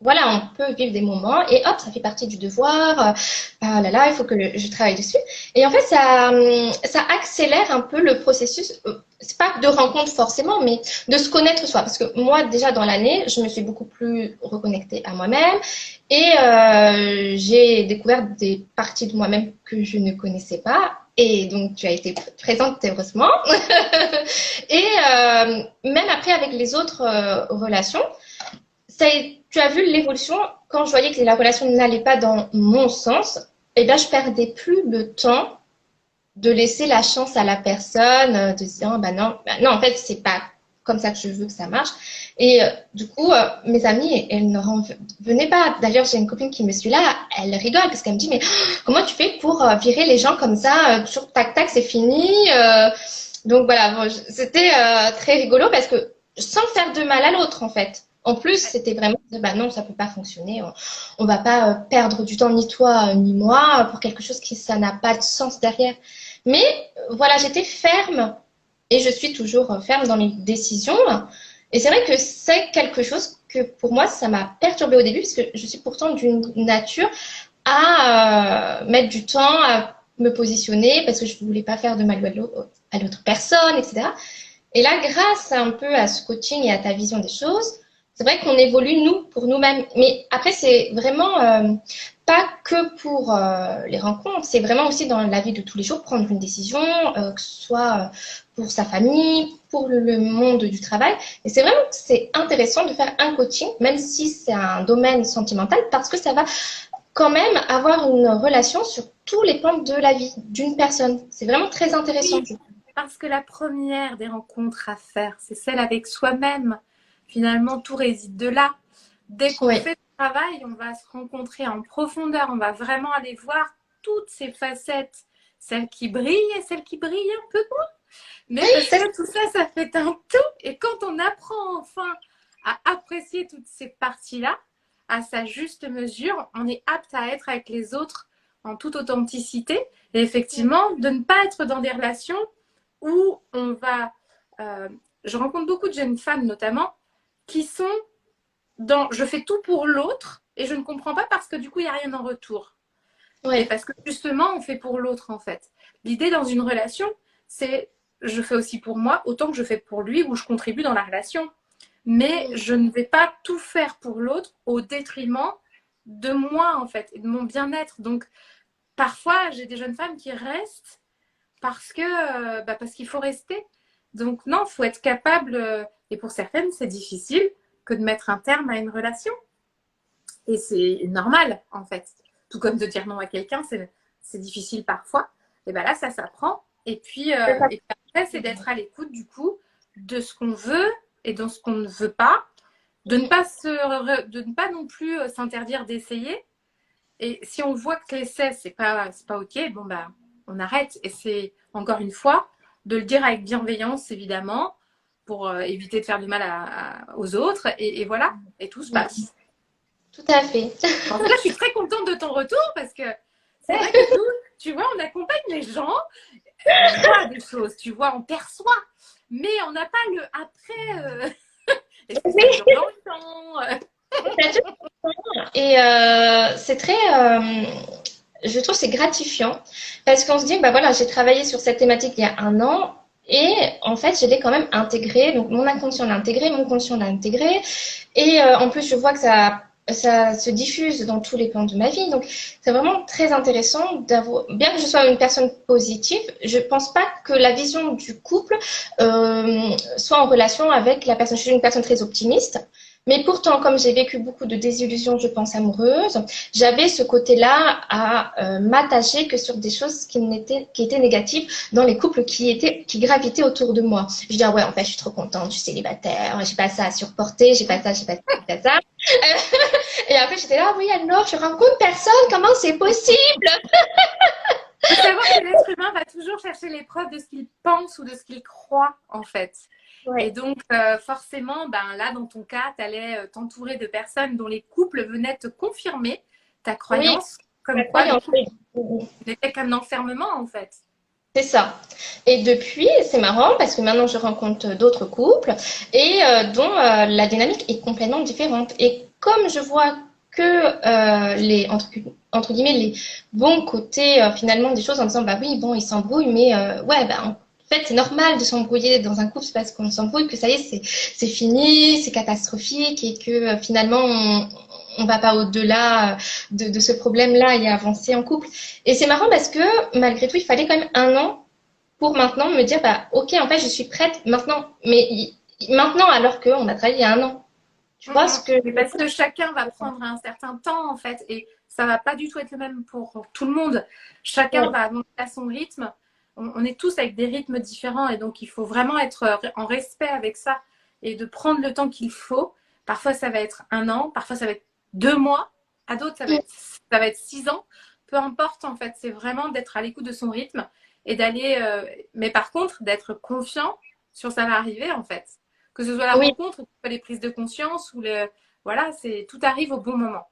voilà, on peut vivre des moments et hop, ça fait partie du devoir. Ah là là, il faut que je travaille dessus. Et en fait, ça accélère un peu le processus. C'est pas de rencontre forcément, mais de se connaître soi. Parce que moi, déjà dans l'année, je me suis beaucoup plus reconnectée à moi-même et j'ai découvert des parties de moi-même que je ne connaissais pas. Et donc, tu as été présente, heureusement. Et même après, avec les autres relations, tu as vu l'évolution quand je voyais que la relation n'allait pas dans mon sens. Eh bien, je perdais plus le temps de laisser la chance à la personne, de se dire, oh, bah non, en fait, c'est pas comme ça que je veux que ça marche. Et du coup, mes amies, elles ne venaient pas. D'ailleurs, j'ai une copine qui me suit là, elle rigole parce qu'elle me dit, mais comment tu fais pour virer les gens comme ça, toujours tac tac, c'est fini. Donc voilà, bon, c'était très rigolo parce que sans faire de mal à l'autre en fait. En plus, c'était vraiment, bah non, ça peut pas fonctionner. On va pas perdre du temps ni toi ni moi pour quelque chose qui ça n'a pas de sens derrière. Mais voilà, j'étais ferme et je suis toujours ferme dans mes décisions. Et c'est vrai que c'est quelque chose que pour moi, ça m'a perturbée au début parce que je suis pourtant d'une nature à mettre du temps à me positionner parce que je ne voulais pas faire de mal à l'autre personne, etc. Et là, grâce un peu à ce coaching et à ta vision des choses, c'est vrai qu'on évolue nous pour nous-mêmes. Mais après, c'est vraiment pas que pour les rencontres, c'est vraiment aussi dans la vie de tous les jours prendre une décision, que ce soit pour sa famille, pour le monde du travail. Et c'est vraiment que c'est intéressant de faire un coaching, même si c'est un domaine sentimental, parce que ça va quand même avoir une relation sur tous les plans de la vie d'une personne. C'est vraiment très intéressant. Oui, parce que la première des rencontres à faire, c'est celle avec soi-même. Finalement, tout réside de là. Dès qu'on Oui, fait le travail, on va se rencontrer en profondeur, on va vraiment aller voir toutes ces facettes, celles qui brillent et celles qui brillent un peu moins. Mais parce que tout ça, ça fait un tout. Et quand on apprend enfin à apprécier toutes ces parties-là, à sa juste mesure, on est apte à être avec les autres en toute authenticité. Et effectivement, de ne pas être dans des relations où on va... je rencontre beaucoup de jeunes femmes notamment qui sont dans je fais tout pour l'autre et je ne comprends pas parce que du coup, il n'y a rien en retour. Et oui, parce que justement, on fait pour l'autre en fait. L'idée dans une relation, c'est je fais aussi pour moi autant que je fais pour lui ou je contribue dans la relation. Mais je ne vais pas tout faire pour l'autre au détriment de moi en fait et de mon bien-être. Donc parfois, j'ai des jeunes femmes qui restent parce que parce qu'il faut rester. Donc non, il faut être capable, et pour certaines, c'est difficile que de mettre un terme à une relation. Et c'est normal, en fait. Tout comme de dire non à quelqu'un, c'est difficile parfois. Et bien là, ça s'apprend. Et puis après, c'est d'être à l'écoute, du coup, de ce qu'on veut et de ce qu'on ne veut pas. De ne pas non plus s'interdire d'essayer. Et si on voit que l'essai, c'est pas OK, bon, bah, on arrête. Et c'est, encore une fois, de le dire avec bienveillance, évidemment, pour éviter de faire du mal aux autres. Et voilà, et tout se passe. Tout à fait. En tout cas, je suis très contente de ton retour parce que c'est vrai que nous, tu vois, on accompagne les gens, on voit des choses, tu vois, on perçoit, mais on n'a pas le après. Est-ce que ça dure longtemps Et c'est très, je trouve c'est gratifiant parce qu'on se dit, bah voilà, j'ai travaillé sur cette thématique il y a un an et en fait, je l'ai quand même intégré. Donc mon inconscient l'a intégré, mon conscient l'a intégré. Et en plus, je vois que ça se diffuse dans tous les plans de ma vie. Donc c'est vraiment très intéressant d'avoir, bien que je sois une personne positive, je pense pas que la vision du couple soit en relation avec la personne. Je suis une personne très optimiste. Mais pourtant, comme j'ai vécu beaucoup de désillusions, je pense, amoureuses, j'avais ce côté-là à m'attacher que sur des choses qui étaient négatives dans les couples qui gravitaient autour de moi. Je dis, ah ouais, en fait, je suis trop contente, je suis célibataire, j'ai pas ça à supporter, j'ai pas ça, j'ai pas ça, j'ai pas ça. Et après, j'étais là, oui, alors, je rencontre personne, comment c'est possible? Il faut savoir que l'être humain va toujours chercher les preuves de ce qu'il pense ou de ce qu'il croit, en fait. Ouais. Et donc, forcément, ben, là, dans ton cas, tu allais t'entourer de personnes dont les couples venaient te confirmer ta croyance, comme quoi le couple n'était qu'un enfermement, en fait. C'est ça. Et depuis, c'est marrant parce que maintenant, je rencontre d'autres couples et dont la dynamique est complètement différente. Et comme je vois que les entre guillemets les bons côtés finalement des choses en disant bah oui bon ils s'embrouillent mais ouais bah en fait c'est normal de s'embrouiller dans un couple, c'est parce qu'on s'embrouille que ça y est c'est fini, c'est catastrophique et que finalement on va pas au-delà de ce problème-là et avancer en couple. Et c'est marrant parce que malgré tout il fallait quand même un an pour maintenant me dire bah ok en fait je suis prête maintenant, mais maintenant alors qu'on a travaillé il y a un an. Tu vois ce que... Parce que chacun va prendre un certain temps, en fait, et ça va pas du tout être le même pour tout le monde. Chacun va avancer à son rythme. On est tous avec des rythmes différents, et donc il faut vraiment être en respect avec ça et de prendre le temps qu'il faut. Parfois, ça va être un an, parfois, ça va être 2 mois. À d'autres, ça va être 6 ans. Peu importe, en fait, c'est vraiment d'être à l'écoute de son rythme et d'aller... mais par contre, d'être confiant sur ça va arriver, en fait. Que ce soit la rencontre, que ce soit les prises de conscience ou voilà, tout arrive au bon moment.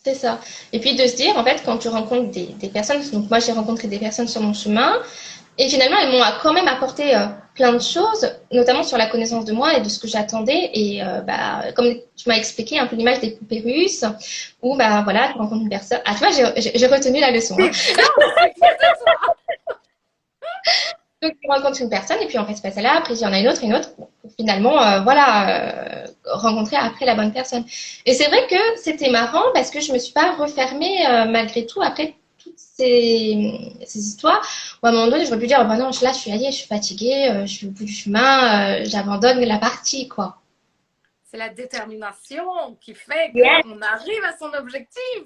C'est ça. Et puis de se dire, en fait, quand tu rencontres des personnes, donc moi j'ai rencontré des personnes sur mon chemin, et finalement elles m'ont quand même apporté plein de choses, notamment sur la connaissance de moi et de ce que j'attendais. Et bah, comme tu m'as expliqué un peu l'image des poupées russes, où bah voilà, tu rencontres une personne. Ah, tu vois, j'ai retenu la leçon. Hein. Donc, tu rencontres une personne et puis en fait, c'est pas celle-là. Après, il y en a une autre, pour finalement, rencontrer après la bonne personne. Et c'est vrai que c'était marrant parce que je me suis pas refermée malgré tout après toutes ces histoires. Où à un moment donné, j'aurais pu dire, oh, bah non, là, je suis allée, je suis fatiguée, je suis au bout du chemin, j'abandonne la partie, quoi. C'est la détermination qui fait qu'on arrive à son objectif.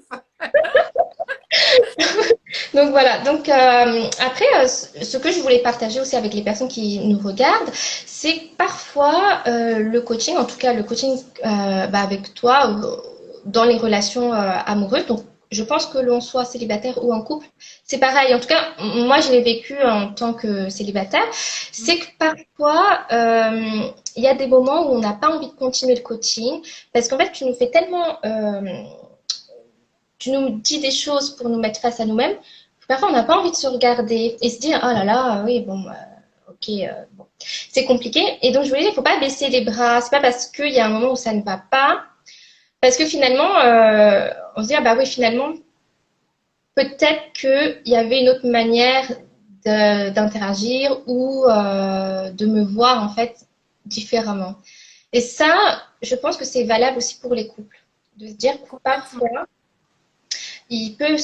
Donc voilà, donc après, ce que je voulais partager aussi avec les personnes qui nous regardent, c'est que parfois le coaching, en tout cas le coaching avec toi dans les relations amoureuses, donc je pense que l'on soit célibataire ou en couple, c'est pareil. En tout cas, moi je l'ai vécu en tant que célibataire, c'est que parfois il y a des moments où on n'a pas envie de continuer le coaching parce qu'en fait tu nous fais tellement... tu nous dis des choses pour nous mettre face à nous-mêmes. Parfois, on n'a pas envie de se regarder et se dire, oh là là, oui, bon, ok, bon. C'est compliqué. Et donc, je voulais dire, il ne faut pas baisser les bras. C'est pas parce qu'il y a un moment où ça ne va pas. Parce que finalement, on se dit, ah bah oui, finalement, peut-être qu'il y avait une autre manière d'interagir ou de me voir, en fait, différemment. Et ça, je pense que c'est valable aussi pour les couples. De se dire que parfois, il peut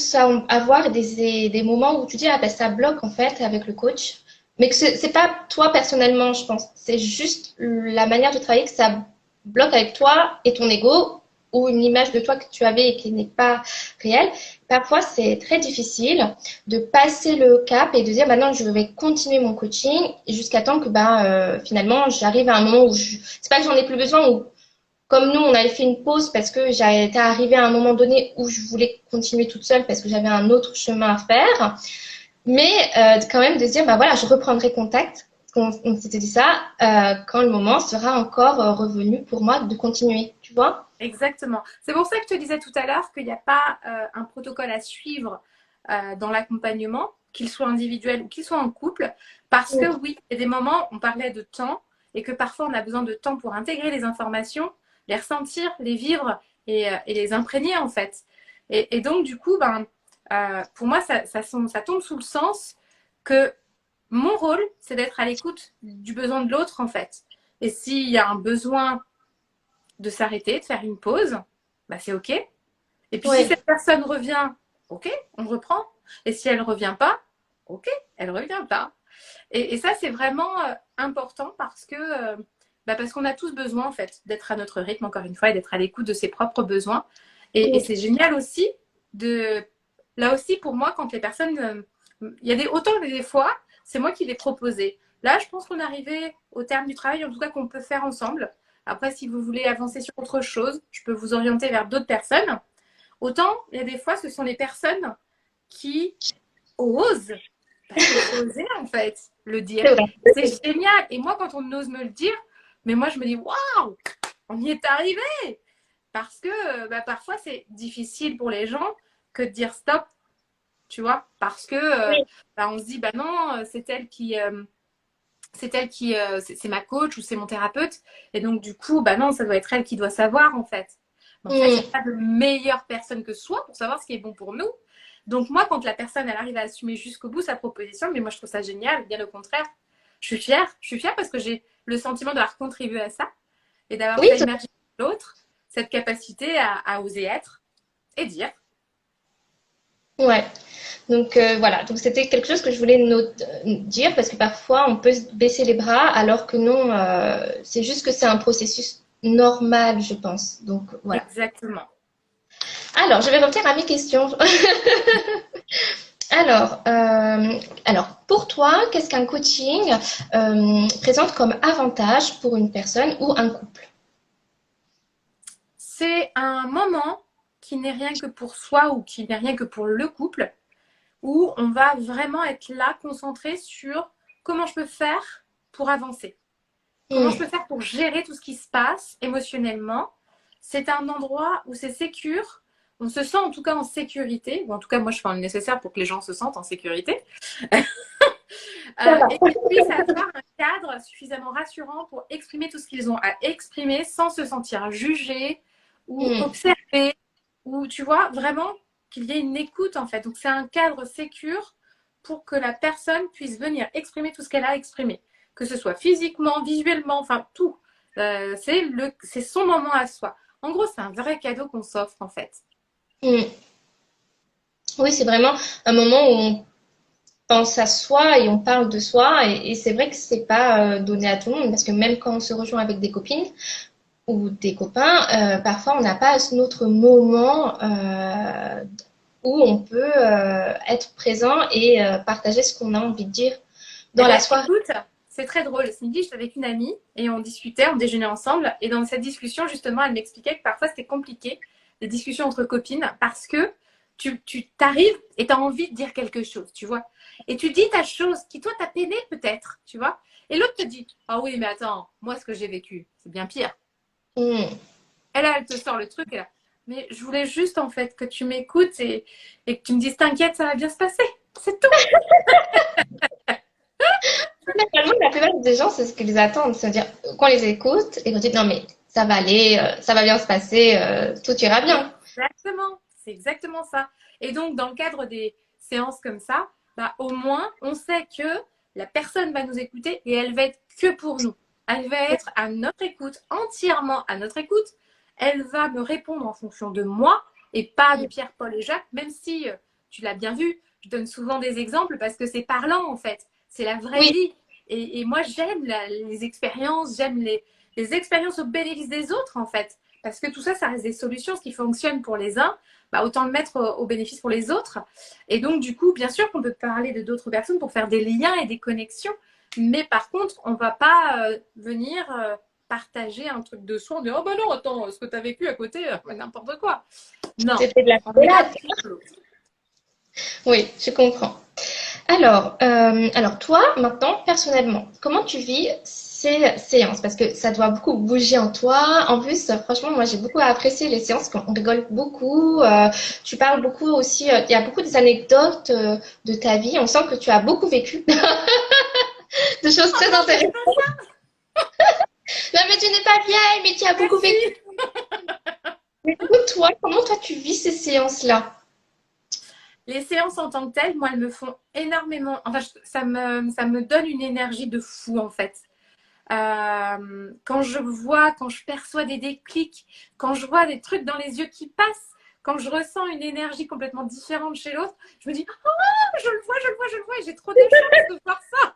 avoir des moments où tu dis, ah ben ça bloque en fait avec le coach Mais que c'est pas toi personnellement, je pense. C'est juste la manière de travailler que ça bloque avec toi et ton ego ou une image de toi que tu avais et qui n'est pas réelle. Parfois, c'est très difficile de passer le cap et de dire, bah non, je vais continuer mon coaching jusqu'à temps que, finalement, j'arrive à un moment où c'est pas que j'en ai plus besoin ou comme nous, on avait fait une pause parce que j'étais arrivée à un moment donné où je voulais continuer toute seule parce que j'avais un autre chemin à faire. Mais quand même de se dire, bah voilà, je reprendrai contact, on s'était dit ça, quand le moment sera encore revenu pour moi de continuer, tu vois? Exactement. C'est pour ça que je te disais tout à l'heure qu'il n'y a pas un protocole à suivre dans l'accompagnement, qu'il soit individuel ou qu'il soit en couple, parce que Oui, oui, il y a des moments, on parlait de temps, et que parfois on a besoin de temps pour intégrer les informations, les ressentir, les vivre et les imprégner en fait. Et donc du coup, pour moi, ça tombe sous le sens que mon rôle, c'est d'être à l'écoute du besoin de l'autre en fait. Et s'il y a un besoin de s'arrêter, de faire une pause, bah c'est OK. Et puis si oui, cette personne revient, OK, on reprend. Et si elle ne revient pas, OK, elle ne revient pas. Et ça, c'est vraiment important parce qu'on a tous besoin, en fait, d'être à notre rythme, encore une fois, et d'être à l'écoute de ses propres besoins. Et oui, c'est génial aussi de... Là aussi, pour moi, quand les personnes... il y a autant des fois, c'est moi qui l'ai proposé. Là, je pense qu'on est arrivé au terme du travail, en tout cas, qu'on peut faire ensemble. Après, si vous voulez avancer sur autre chose, je peux vous orienter vers d'autres personnes. Autant, il y a des fois, ce sont les personnes qui osent, parce qu'il faut oser en fait le dire. c'est vrai. C'est génial. Et moi, quand on ose me le dire, mais moi, je me dis, waouh, on y est arrivé. Parce que parfois, c'est difficile pour les gens que de dire stop, tu vois. Parce que Oui, on se dit, bah non, c'est ma coach ou c'est mon thérapeute. Et donc, du coup, bah non, ça doit être elle qui doit savoir, en fait. Mais en fait, il n'y a mm, pas de meilleure personne que soi pour savoir ce qui est bon pour nous. Donc, moi, quand la personne, elle arrive à assumer jusqu'au bout sa proposition, mais moi, je trouve ça génial, bien au contraire. Je suis fière. Je suis fière parce que j'ai le sentiment d'avoir contribué à ça et d'avoir oui, fait émerger l'autre cette capacité à oser être et dire. ouais. Donc voilà, donc c'était quelque chose que je voulais dire parce que parfois on peut se baisser les bras alors que non, c'est juste que c'est un processus normal, je pense. Donc voilà. Exactement. Alors, je vais revenir à mes questions. Alors, pour toi, qu'est-ce qu'un coaching présente comme avantage pour une personne ou un couple? C'est un moment qui n'est rien que pour soi ou qui n'est rien que pour le couple, où on va vraiment être là, concentré sur comment je peux faire pour avancer, comment je Hmm, peux faire pour gérer tout ce qui se passe émotionnellement. C'est un endroit où c'est sécure, on se sent en tout cas en sécurité, ou en tout cas moi je fais le nécessaire pour que les gens se sentent en sécurité, ça va. et qu'ils puissent avoir un cadre suffisamment rassurant pour exprimer tout ce qu'ils ont à exprimer sans se sentir jugés ou Hmm, observés, ou tu vois, vraiment qu'il y ait une écoute en fait. Donc c'est un cadre sécure pour que la personne puisse venir exprimer tout ce qu'elle a exprimé, que ce soit physiquement, visuellement, enfin tout. C'est son moment à soi. En gros, c'est un vrai cadeau qu'on s'offre en fait. hmm. Oui, c'est vraiment un moment où on pense à soi et on parle de soi. Et c'est vrai que c'est pas donné à tout le monde parce que même quand on se rejoint avec des copines, ou des copains, parfois on n'a pas notre moment où on peut être présent et partager ce qu'on a envie de dire Eh dans la bien, soirée. écoute, c'est très drôle. Ce midi, j'étais avec une amie et on discutait, on déjeunait ensemble. Et dans cette discussion, justement, elle m'expliquait que parfois c'était compliqué, les discussions entre copines, parce que tu t'arrives et tu as envie de dire quelque chose, tu vois. Et tu dis ta chose qui, toi, t'a peiné peut-être, tu vois. Et l'autre te dit, ah oui, mais attends, moi, ce que j'ai vécu, c'est bien pire. Mm. Elle te sort le truc et là. Mais je voulais juste, en fait, que tu m'écoutes et que tu me dises, t'inquiète, ça va bien se passer. C'est tout. Finalement, la plupart des gens, c'est ce qu'ils attendent, c'est-à-dire qu'on les écoute et qu'on dit non mais ça va aller, ça va bien se passer, tout ira bien. Exactement, c'est exactement ça. Et donc, dans le cadre des séances comme ça, au moins, on sait que la personne va nous écouter et elle va être que pour nous. Elle va être à notre écoute, entièrement à notre écoute. Elle va me répondre en fonction de moi et pas de Pierre, Paul et Jacques, même si tu l'as bien vu, je donne souvent des exemples parce que c'est parlant en fait. c'est la vraie Oui, vie. Et moi, j'aime les expériences, j'aime les expériences au bénéfice des autres, en fait. Parce que tout ça, ça reste des solutions. Ce qui fonctionne pour les uns, bah, autant le mettre au bénéfice pour les autres. Et donc, du coup, bien sûr qu'on peut parler de d'autres personnes pour faire des liens et des connexions. Mais par contre, on ne va pas venir partager un truc de soi en disant « Oh ben non, attends, ce que tu as vécu à côté, n'importe quoi. » Non, c'était de la on est là rigolade. pour l'autre. Oui, je comprends. Alors toi, maintenant, personnellement, comment tu vis ces séances? Parce que ça doit beaucoup bouger en toi. En plus, franchement, moi, j'ai beaucoup apprécié les séances quand on rigole beaucoup. Tu parles beaucoup aussi. Il y a beaucoup des anecdotes de ta vie. On sent que tu as beaucoup vécu de choses Oh très non, mais intéressantes. Non, mais tu n'es pas vieille, mais tu as beaucoup vécu. merci. Mais du coup, toi, comment toi tu vis ces séances-là? Les séances en tant que telles, moi, elles me font énormément. Enfin, ça me donne une énergie de fou, en fait. Quand je vois, quand je perçois des déclics, quand je vois des trucs dans les yeux qui passent, quand je ressens une énergie complètement différente chez l'autre, je me dis, oh, je le vois, je le vois, je le vois, et j'ai trop de chance de voir ça.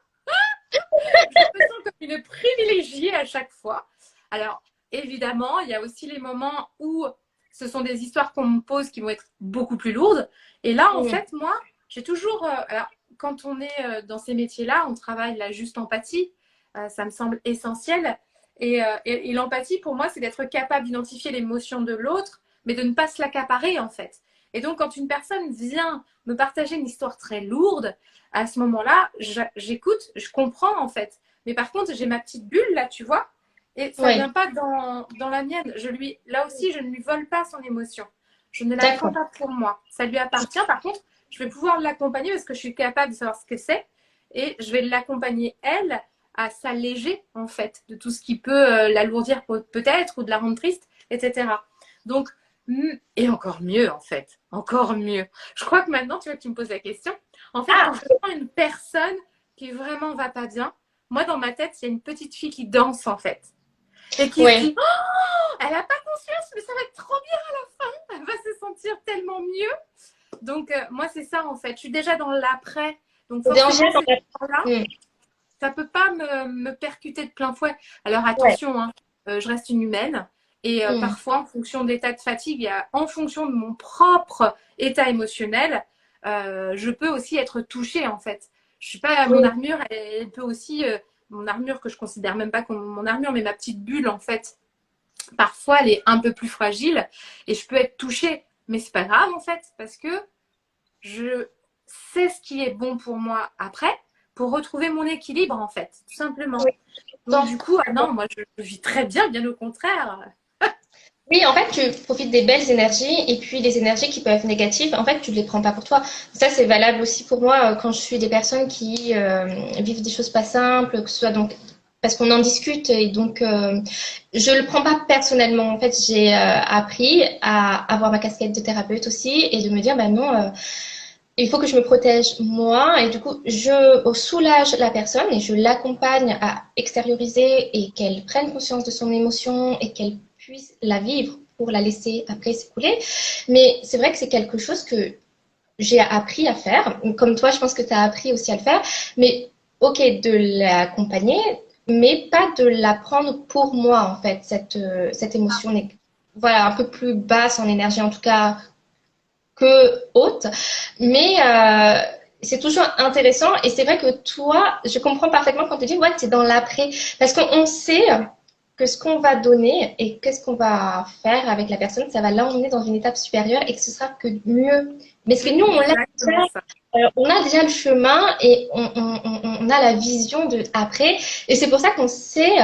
Je me sens comme une privilégiée à chaque fois. Alors, évidemment, il y a aussi les moments où ce sont des histoires qu'on me pose qui vont être beaucoup plus lourdes. Et là, en Mm. fait, moi, j'ai toujours. Alors, quand on est dans ces métiers-là, on travaille la juste empathie. Ça me semble essentiel. Et l'empathie, pour moi, c'est d'être capable d'identifier l'émotion de l'autre, mais de ne pas se l'accaparer, en fait. Et donc, quand une personne vient me partager une histoire très lourde, à ce moment-là, j'écoute, je comprends en fait. Mais par contre, j'ai ma petite bulle là, tu vois, et ça Oui, vient pas dans la mienne. Là aussi, je ne lui vole pas son émotion. Je ne la prends d'accord. pas pour moi. Ça lui appartient. Par contre, je vais pouvoir l'accompagner parce que je suis capable de savoir ce que c'est. Et je vais l'accompagner, elle, à s'alléger, en fait, de tout ce qui peut l'alourdir peut-être ou de la rendre triste, etc. Donc, et encore mieux, en fait. Encore mieux. Je crois que maintenant, tu vois, tu me poses la question. En fait, quand Ah, je sens une personne qui vraiment va pas bien, moi, dans ma tête, il y a une petite fille qui danse, en fait. Et qui se oui, dit, oh, elle n'a pas conscience, mais ça va être trop bien à la fin. Elle va se sentir tellement mieux. Donc, moi, c'est ça, en fait. Je suis déjà dans l'après. Donc, déjà forcément, dans ces la... moments-là, Mm. ça peut pas me percuter de plein fouet. Alors, Ouais. attention, hein, je reste une humaine. Et Mm. parfois, en fonction de l'état de fatigue, en fonction de mon propre état émotionnel, je peux aussi être touchée, en fait. Je suis pas, mon Oui. armure, elle peut aussi, mon armure que je considère même pas comme mon armure, mais ma petite bulle, en fait, parfois, elle est un peu plus fragile et je peux être touchée. Mais c'est pas grave, en fait, parce que je sais ce qui est bon pour moi après, pour retrouver mon équilibre, en fait, tout simplement. Oui. Donc, du coup, ah non, moi, je vis très bien au contraire. Oui, en fait, tu profites des belles énergies et puis les énergies qui peuvent être négatives, en fait, tu ne les prends pas pour toi. Ça, c'est valable aussi pour moi quand je suis des personnes qui vivent des choses pas simples, que ce soit donc parce qu'on en discute et donc je le prends pas personnellement. En fait, j'ai appris à avoir ma casquette de thérapeute aussi et de me dire, bah non, il faut que je me protège moi et du coup, je soulage la personne et je l'accompagne à extérioriser et qu'elle prenne conscience de son émotion et qu'elle puisse la vivre pour la laisser après s'écouler. Mais c'est vrai que c'est quelque chose que j'ai appris à faire. Comme toi, je pense que tu as appris aussi à le faire. Mais ok, de l'accompagner, mais pas de la prendre pour moi, en fait, cette émotion. Voilà, un peu plus basse en énergie, en tout cas que haute. Mais c'est toujours intéressant. Et c'est vrai que toi, je comprends parfaitement quand tu dis, ouais, c'est dans l'après. Parce qu'on sait que ce qu'on va donner et qu'est-ce qu'on va faire avec la personne, ça va l'emmener dans une étape supérieure et que ce sera que mieux. Mais ce que C'est nous, exactement ça. on a déjà le chemin et on a la vision de après. Et c'est pour ça qu'on sait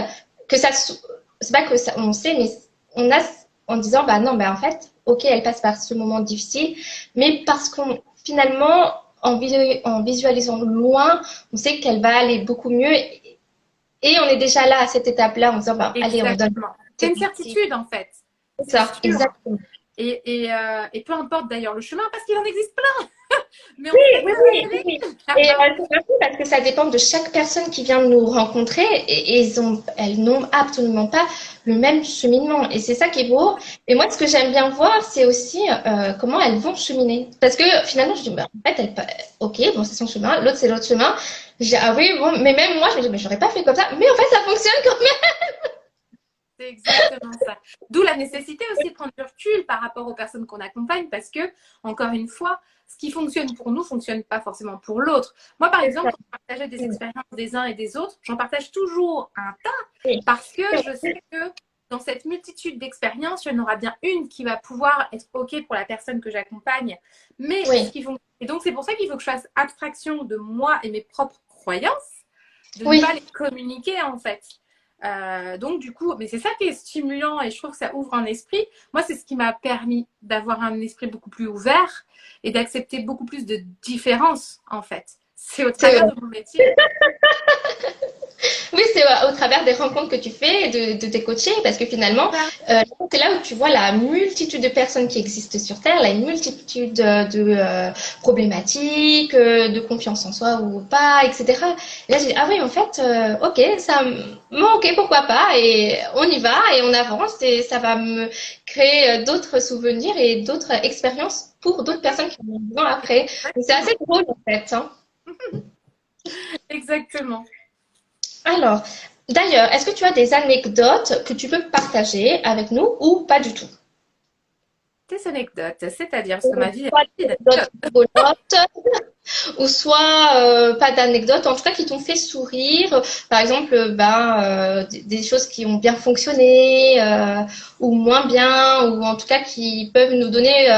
que ça, c'est pas que ça, on sait, mais on a en disant, bah non, bah en fait, ok, elle passe par ce moment difficile, mais parce qu'on, finalement, en visualisant loin, on sait qu'elle va aller beaucoup mieux et on est déjà là à cette étape-là en disant, bah allez, on donne Exactement. C'est cette une partie. certitude, en fait. C'est C'est ça, sûr. exactement. Et peu importe d'ailleurs le chemin, parce qu'il en existe plein. Mais on Oui, préfère oui, y oui, aller. oui. Et c'est pas fou parce que ça dépend de chaque personne qui vient nous rencontrer et elles n'ont absolument pas le même cheminement. Et c'est ça qui est beau. Et moi, ce que j'aime bien voir, c'est aussi comment elles vont cheminer. Parce que finalement, je dis, bah, en fait, ok, bon, c'est son chemin, l'autre, c'est l'autre chemin. Je dis, ah oui, bon, mais même moi, je me dis, mais j'aurais pas fait comme ça. Mais en fait, ça fonctionne quand même. C'est exactement ça. D'où la nécessité aussi de prendre du recul par rapport aux personnes qu'on accompagne parce que, encore une fois, ce qui fonctionne pour nous ne fonctionne pas forcément pour l'autre. Moi, par exemple, quand je partageais des expériences des uns et des autres, j'en partage toujours un tas Oui, parce que je sais que dans cette multitude d'expériences, il y en aura bien une qui va pouvoir être OK pour la personne que j'accompagne. Mais ce oui, qui fonctionne. Et donc, c'est pour ça qu'il faut que je fasse abstraction de moi et mes propres croyances, de ne oui. pas les communiquer en fait. Donc du coup, mais c'est ça qui est stimulant et je trouve que ça ouvre un esprit. Moi, c'est ce qui m'a permis d'avoir un esprit beaucoup plus ouvert et d'accepter beaucoup plus de différences en fait. C'est au C'est travers de mon métier. Oui, c'est au travers des rencontres que tu fais, de tes coachés, parce que finalement, c'est là où tu vois la multitude de personnes qui existent sur Terre, la multitude de problématiques, de confiance en soi ou pas, etc. Et là, j'ai dit, ah oui, en fait, ok, bon, ok, pourquoi pas, et on y va, et on avance, et ça va me créer d'autres souvenirs et d'autres expériences pour d'autres personnes qui vont venir après. Donc, c'est assez Exactement. drôle, en fait, hein. Exactement. Alors, d'ailleurs, est-ce que tu as des anecdotes que tu peux partager avec nous ou pas du tout? Des anecdotes, c'est-à-dire parce que ma vie est Soit des remplie anecdotes d'anecdotes. rigolotes, ou soit pas d'anecdotes, en tout cas qui t'ont fait sourire. Par exemple, des choses qui ont bien fonctionné ou moins bien, ou en tout cas qui peuvent nous donner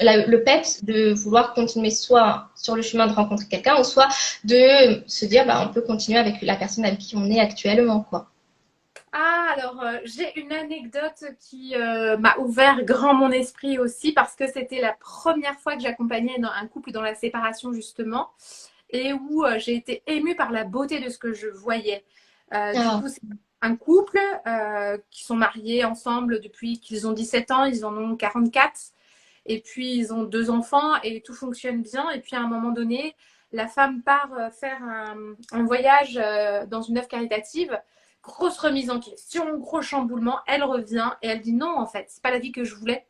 le peps de vouloir continuer soit sur le chemin de rencontrer quelqu'un, ou soit de se dire, bah, on peut continuer avec la personne avec qui on est actuellement, quoi. Ah, alors j'ai une anecdote qui m'a ouvert grand mon esprit aussi parce que c'était la première fois que j'accompagnais un couple dans la séparation justement et où j'ai été émue par la beauté de ce que je voyais. Du Ah, coup, c'est un couple qui sont mariés ensemble depuis qu'ils ont 17 ans, ils en ont 44 et puis ils ont 2 enfants et tout fonctionne bien. Et puis à un moment donné, la femme part faire un voyage dans une œuvre caritative. Grosse remise en question, gros chamboulement. Elle revient et elle dit non, en fait, c'est pas la vie que je voulais.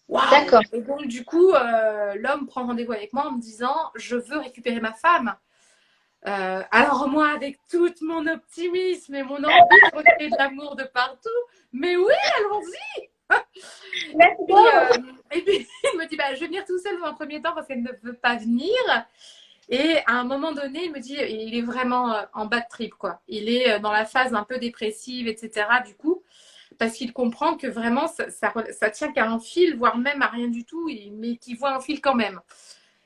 Waouh! d'accord. Et donc, du coup, l'homme prend rendez-vous avec moi en me disant je veux récupérer ma femme. Alors, moi, avec tout mon optimisme et mon envie de recréer de l'amour de partout, mais oui, allons-y! Let's Puis, go! et puis, il me dit bah, je vais venir tout seul dans un premier temps parce qu'elle ne veut pas venir. Et à un moment donné, il me dit, il est vraiment en bad trip, quoi. Il est dans la phase un peu dépressive, etc. Du coup, parce qu'il comprend que vraiment, ça tient qu'à un fil, voire même à rien du tout, mais qu'il voit un fil quand même.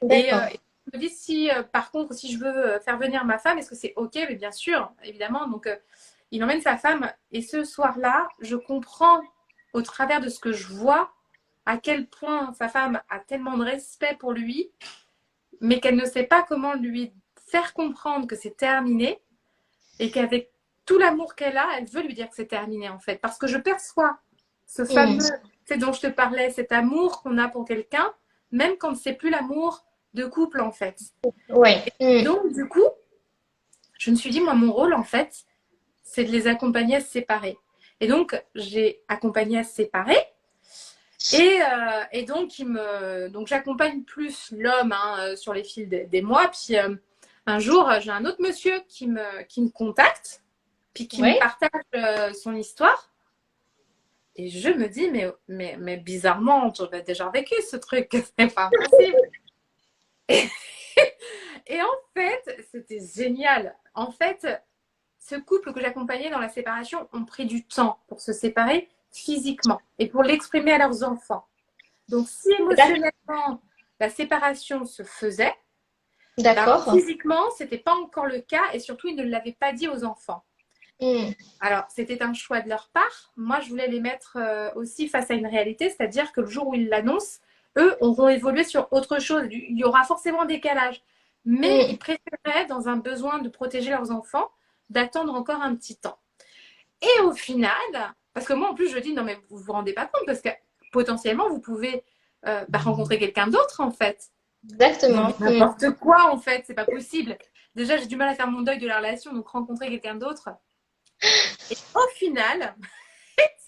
Et D'accord. il me dit, si par contre, si je veux faire venir ma femme, est-ce que c'est OK? Mais bien sûr, évidemment. Donc, il emmène sa femme. Et ce soir-là, je comprends, au travers de ce que je vois, à quel point sa femme a tellement de respect pour lui mais qu'elle ne sait pas comment lui faire comprendre que c'est terminé et qu'avec tout l'amour qu'elle a, elle veut lui dire que c'est terminé en fait. Parce que je perçois ce Hmm. fameux, c'est dont je te parlais, cet amour qu'on a pour quelqu'un, même quand c'est plus l'amour de couple en fait. Ouais. Et Hmm. donc du coup, je me suis dit, moi mon rôle en fait, c'est de les accompagner à se séparer. Et donc j'ai accompagné à se séparer. Et donc, donc j'accompagne plus l'homme hein, sur les fils des mois. Puis un jour, j'ai un autre monsieur qui me contacte, puis qui me Ouais. partage son histoire. Et je me dis, mais bizarrement, tu as déjà vécu ce truc, c'est pas possible. Et en fait, c'était génial. En fait, ce couple que j'accompagnais dans la séparation ont pris du temps pour se séparer physiquement et pour l'exprimer à leurs enfants. Donc, si émotionnellement la séparation se faisait, ben, D'accord. physiquement, ce n'était pas encore le cas et surtout, ils ne l'avaient pas dit aux enfants. Hmm. Alors, c'était un choix de leur part. Moi, je voulais les mettre aussi face à une réalité, c'est-à-dire que le jour où ils l'annoncent, eux auront évolué sur autre chose. Il y aura forcément un décalage. Mais Hmm. ils préféraient, dans un besoin de protéger leurs enfants, d'attendre encore un petit temps. Et au final, parce que moi, en plus, je dis, non, mais vous vous rendez pas compte, parce que potentiellement, vous pouvez rencontrer quelqu'un d'autre, en fait. Exactement. Non, mais n'importe quoi, en fait, c'est pas possible. Déjà, j'ai du mal à faire mon deuil de la relation, donc rencontrer quelqu'un d'autre. Et au final,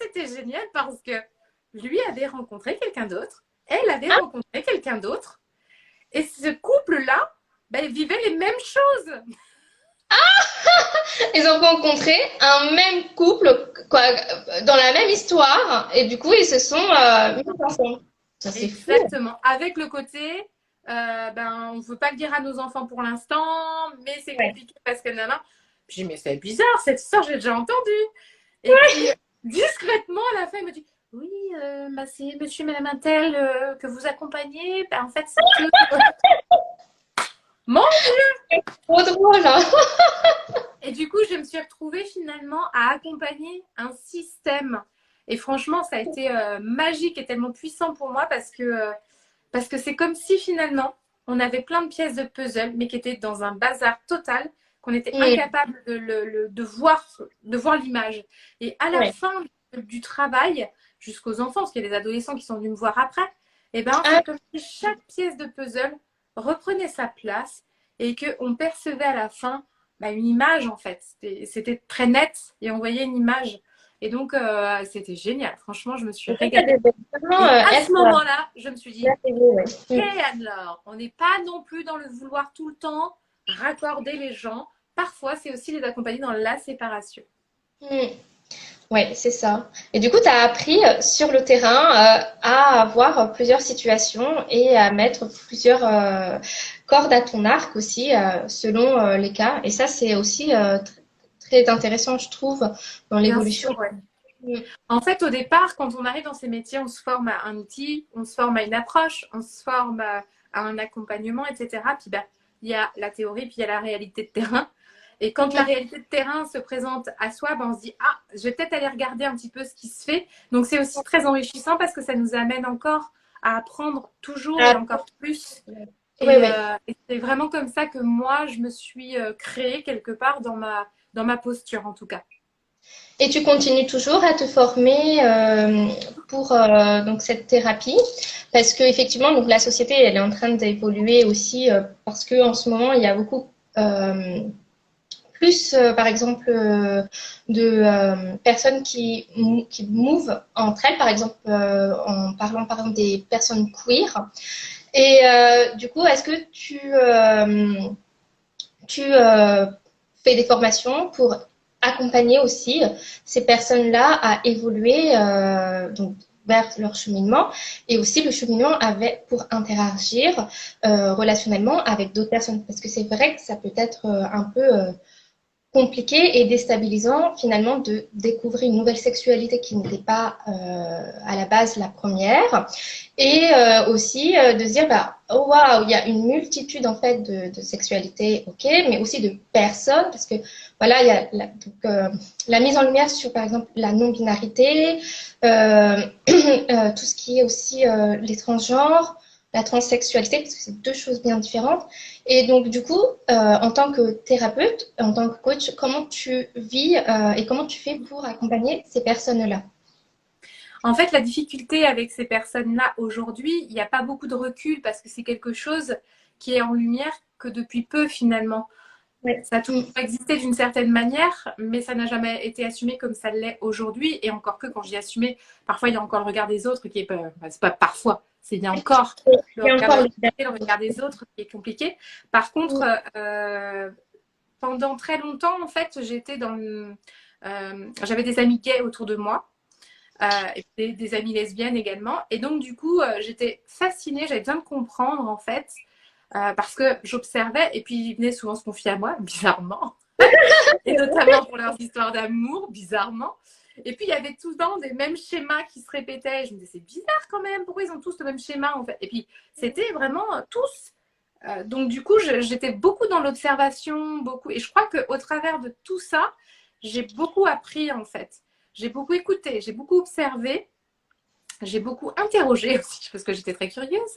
c'était génial parce que lui avait rencontré quelqu'un d'autre, elle avait rencontré quelqu'un d'autre, et ce couple-là ben, vivait les mêmes choses. Ils ont rencontré un même couple, quoi, dans la même histoire, et du coup, ils se sont mis ensemble. Ça, c'est fou. Exactement. Avec le côté, ben, on ne veut pas le dire à nos enfants pour l'instant, mais c'est Ouais. compliqué parce que nana. Puis j'ai dit, mais c'est bizarre, cette histoire, j'ai déjà entendu. Et puis, discrètement, à la fin, il me dit, oui, bah, c'est monsieur et madame Intel que vous accompagnez. Ben, en fait, c'est que. Mon Trop drôle, hein. Et du coup, je me suis retrouvée finalement à accompagner un système. Et franchement, ça a été magique et tellement puissant pour moi parce que c'est comme si finalement, on avait plein de pièces de puzzle, mais qui étaient dans un bazar total, qu'on était Mm. incapable de voir l'image. Et à la Ouais. fin du travail, jusqu'aux enfants, parce qu'il y a des adolescents qui sont venus me voir après, et ben, Ah, c'est comme si chaque pièce de puzzle reprenait sa place et qu'on percevait à la fin bah, une image en fait. C'était très net et on voyait une image. Et donc, c'était génial. Franchement, je me suis et ça, ça régalée. devait vraiment Et à ce être moment-là, je me suis dit, assez beau, ouais. ok Anne-Laure, on n'est pas non plus dans le vouloir tout le temps raccorder les gens. Parfois, c'est aussi les accompagner dans la séparation. Mm. Ouais, c'est ça. Et du coup, tu as appris sur le terrain à avoir plusieurs situations et à mettre plusieurs cordes à ton arc aussi, selon les cas. Et ça, c'est aussi très intéressant, je trouve, dans Bien l'évolution. sûr, ouais. Mm. En fait, au départ, quand on arrive dans ces métiers, on se forme à un outil, on se forme à une approche, on se forme à un accompagnement, etc. Puis bah, il y a la théorie, puis il y a la réalité de terrain. Et quand la Mm. réalité de terrain se présente à soi, ben on se dit ah, je vais peut-être aller regarder un petit peu ce qui se fait. Donc c'est aussi très enrichissant parce que ça nous amène encore à apprendre toujours et Ah, encore plus. oui, oui. Et c'est vraiment comme ça que moi, je me suis créée quelque part dans ma posture en tout cas. Et tu continues toujours à te former pour donc cette thérapie parce que effectivement donc la société elle est en train d'évoluer aussi parce que en ce moment il y a beaucoup euh, plus par exemple de personnes qui mouvent entre elles par exemple en parlant par exemple des personnes queer et du coup est-ce que tu fais des formations pour accompagner aussi ces personnes-là à évoluer donc vers leur cheminement et aussi le cheminement avec, pour interagir relationnellement avec d'autres personnes. Parce que c'est vrai que ça peut être un peu compliqué et déstabilisant finalement de découvrir une nouvelle sexualité qui n'était pas à la base la première et aussi de se dire bah oh, waouh il y a une multitude en fait de sexualités ok mais aussi de personnes parce que voilà il y a la mise en lumière sur par exemple la non-binarité tout ce qui est aussi les transgenres la transsexualité parce que c'est deux choses bien différentes et donc, du coup, en tant que thérapeute, en tant que coach, comment tu vis et comment tu fais pour accompagner ces personnes-là? En fait, la difficulté avec ces personnes-là aujourd'hui, il n'y a pas beaucoup de recul parce que c'est quelque chose qui est en lumière que depuis peu finalement. Ouais. Ça a toujours existé d'une certaine manière, mais ça n'a jamais été assumé comme ça l'est aujourd'hui. Et encore que quand j'ai assumé, parfois il y a encore le regard des autres qui est pas, c'est pas parfois, c'est bien encore le Il y a regard de encore la le... société, le regard des autres qui est compliqué. Par contre, pendant très longtemps, en fait, j'avais des amis gays autour de moi. Et des amies lesbiennes également. Et donc, du coup, j'étais fascinée, j'avais besoin de comprendre, en fait, parce que j'observais, et puis ils venaient souvent se confier à moi, bizarrement, et notamment pour leurs histoires d'amour, bizarrement. Et puis, il y avait tout le temps des mêmes schémas qui se répétaient. Je me disais, c'est bizarre quand même, pourquoi ils ont tous le même schéma, en fait. Et puis, c'était vraiment tous. Donc, du coup, j'étais beaucoup dans l'observation, beaucoup. Et je crois qu'au travers de tout ça, j'ai beaucoup appris, en fait. J'ai beaucoup écouté, j'ai beaucoup observé, j'ai beaucoup interrogé aussi parce que j'étais très curieuse.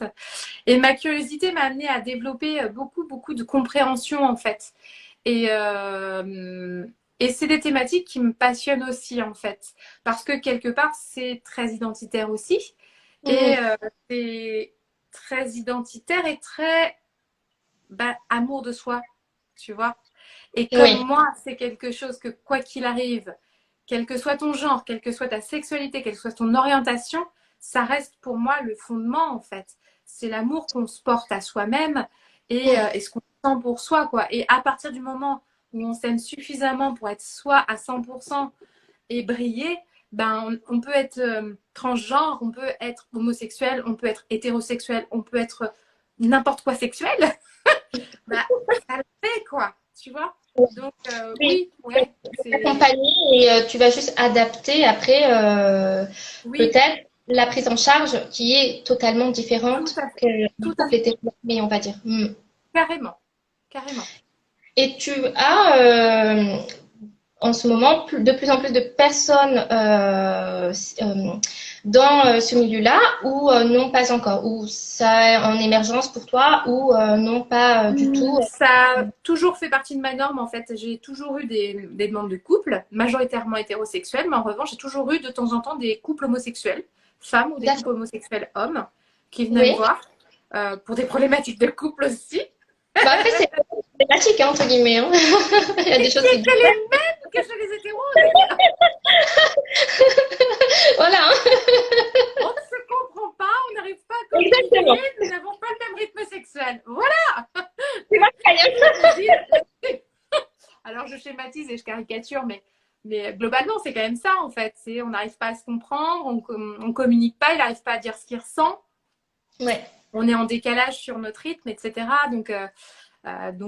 Et ma curiosité m'a amenée à développer beaucoup de compréhension en fait. Et, euh, et c'est des thématiques qui me passionnent aussi en fait. Parce que quelque part, c'est très identitaire aussi. Et Mhm. c'est très identitaire et très amour de soi, tu vois. Et comme moi, c'est quelque chose que quoi qu'il arrive, quel que soit ton genre, quelle que soit ta sexualité, quelle que soit ton orientation, ça reste pour moi le fondement en fait. C'est l'amour qu'on se porte à soi-même et ce qu'on sent pour soi, quoi. Et à partir du moment où on s'aime suffisamment pour être soi à 100% et briller, on peut être transgenre, on peut être homosexuel, on peut être hétérosexuel, on peut être n'importe quoi sexuel. Ça le fait, quoi, tu vois. Donc, oui, ouais. Accompagner et tu vas juste adapter après peut-être la prise en charge qui est totalement différente que les thérapies, on va dire. Carrément, carrément. Et tu as en ce moment de plus en plus de personnes dans ce milieu-là ou non pas encore, ou ça est en émergence pour toi ou non pas du tout. Ça a toujours fait partie de ma norme en fait. J'ai toujours eu des demandes de couple, majoritairement hétérosexuels, mais en revanche j'ai toujours eu de temps en temps des couples homosexuels, femmes ou des couples homosexuels hommes qui venaient me voir pour des problématiques de couple aussi. Après c'est problématique entre guillemets. Hein. Il y a des choses qui les mêmes que chez les hétéros. Voilà. On ne se comprend pas, on n'arrive pas à communiquer, nous n'avons pas le même rythme sexuel. Voilà. C'est vrai. Alors je schématise et je caricature, mais globalement c'est quand même ça en fait. C'est on n'arrive pas à se comprendre, on communique pas, il n'arrive pas à dire ce qu'il ressent. Ouais. On est en décalage sur notre rythme, etc. Donc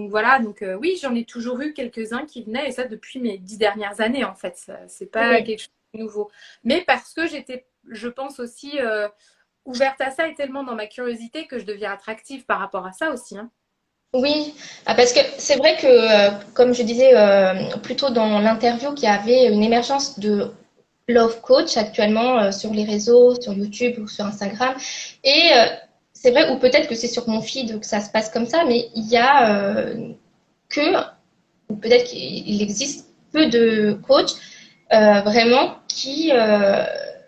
voilà, oui, j'en ai toujours eu quelques-uns qui venaient, et ça depuis mes 10 dernières années en fait. C'est pas quelque chose de nouveau. Mais parce que j'étais, je pense aussi, ouverte à ça et tellement dans ma curiosité que je deviens attractive par rapport à ça aussi. Hein. Oui, parce que c'est vrai que, comme je disais plus tôt dans l'interview, qu'il y avait une émergence de Love Coach actuellement sur les réseaux, sur YouTube ou sur Instagram. Et c'est vrai, ou peut-être que c'est sur mon feed que ça se passe comme ça, mais il y a ou peut-être qu'il existe peu de coachs vraiment qui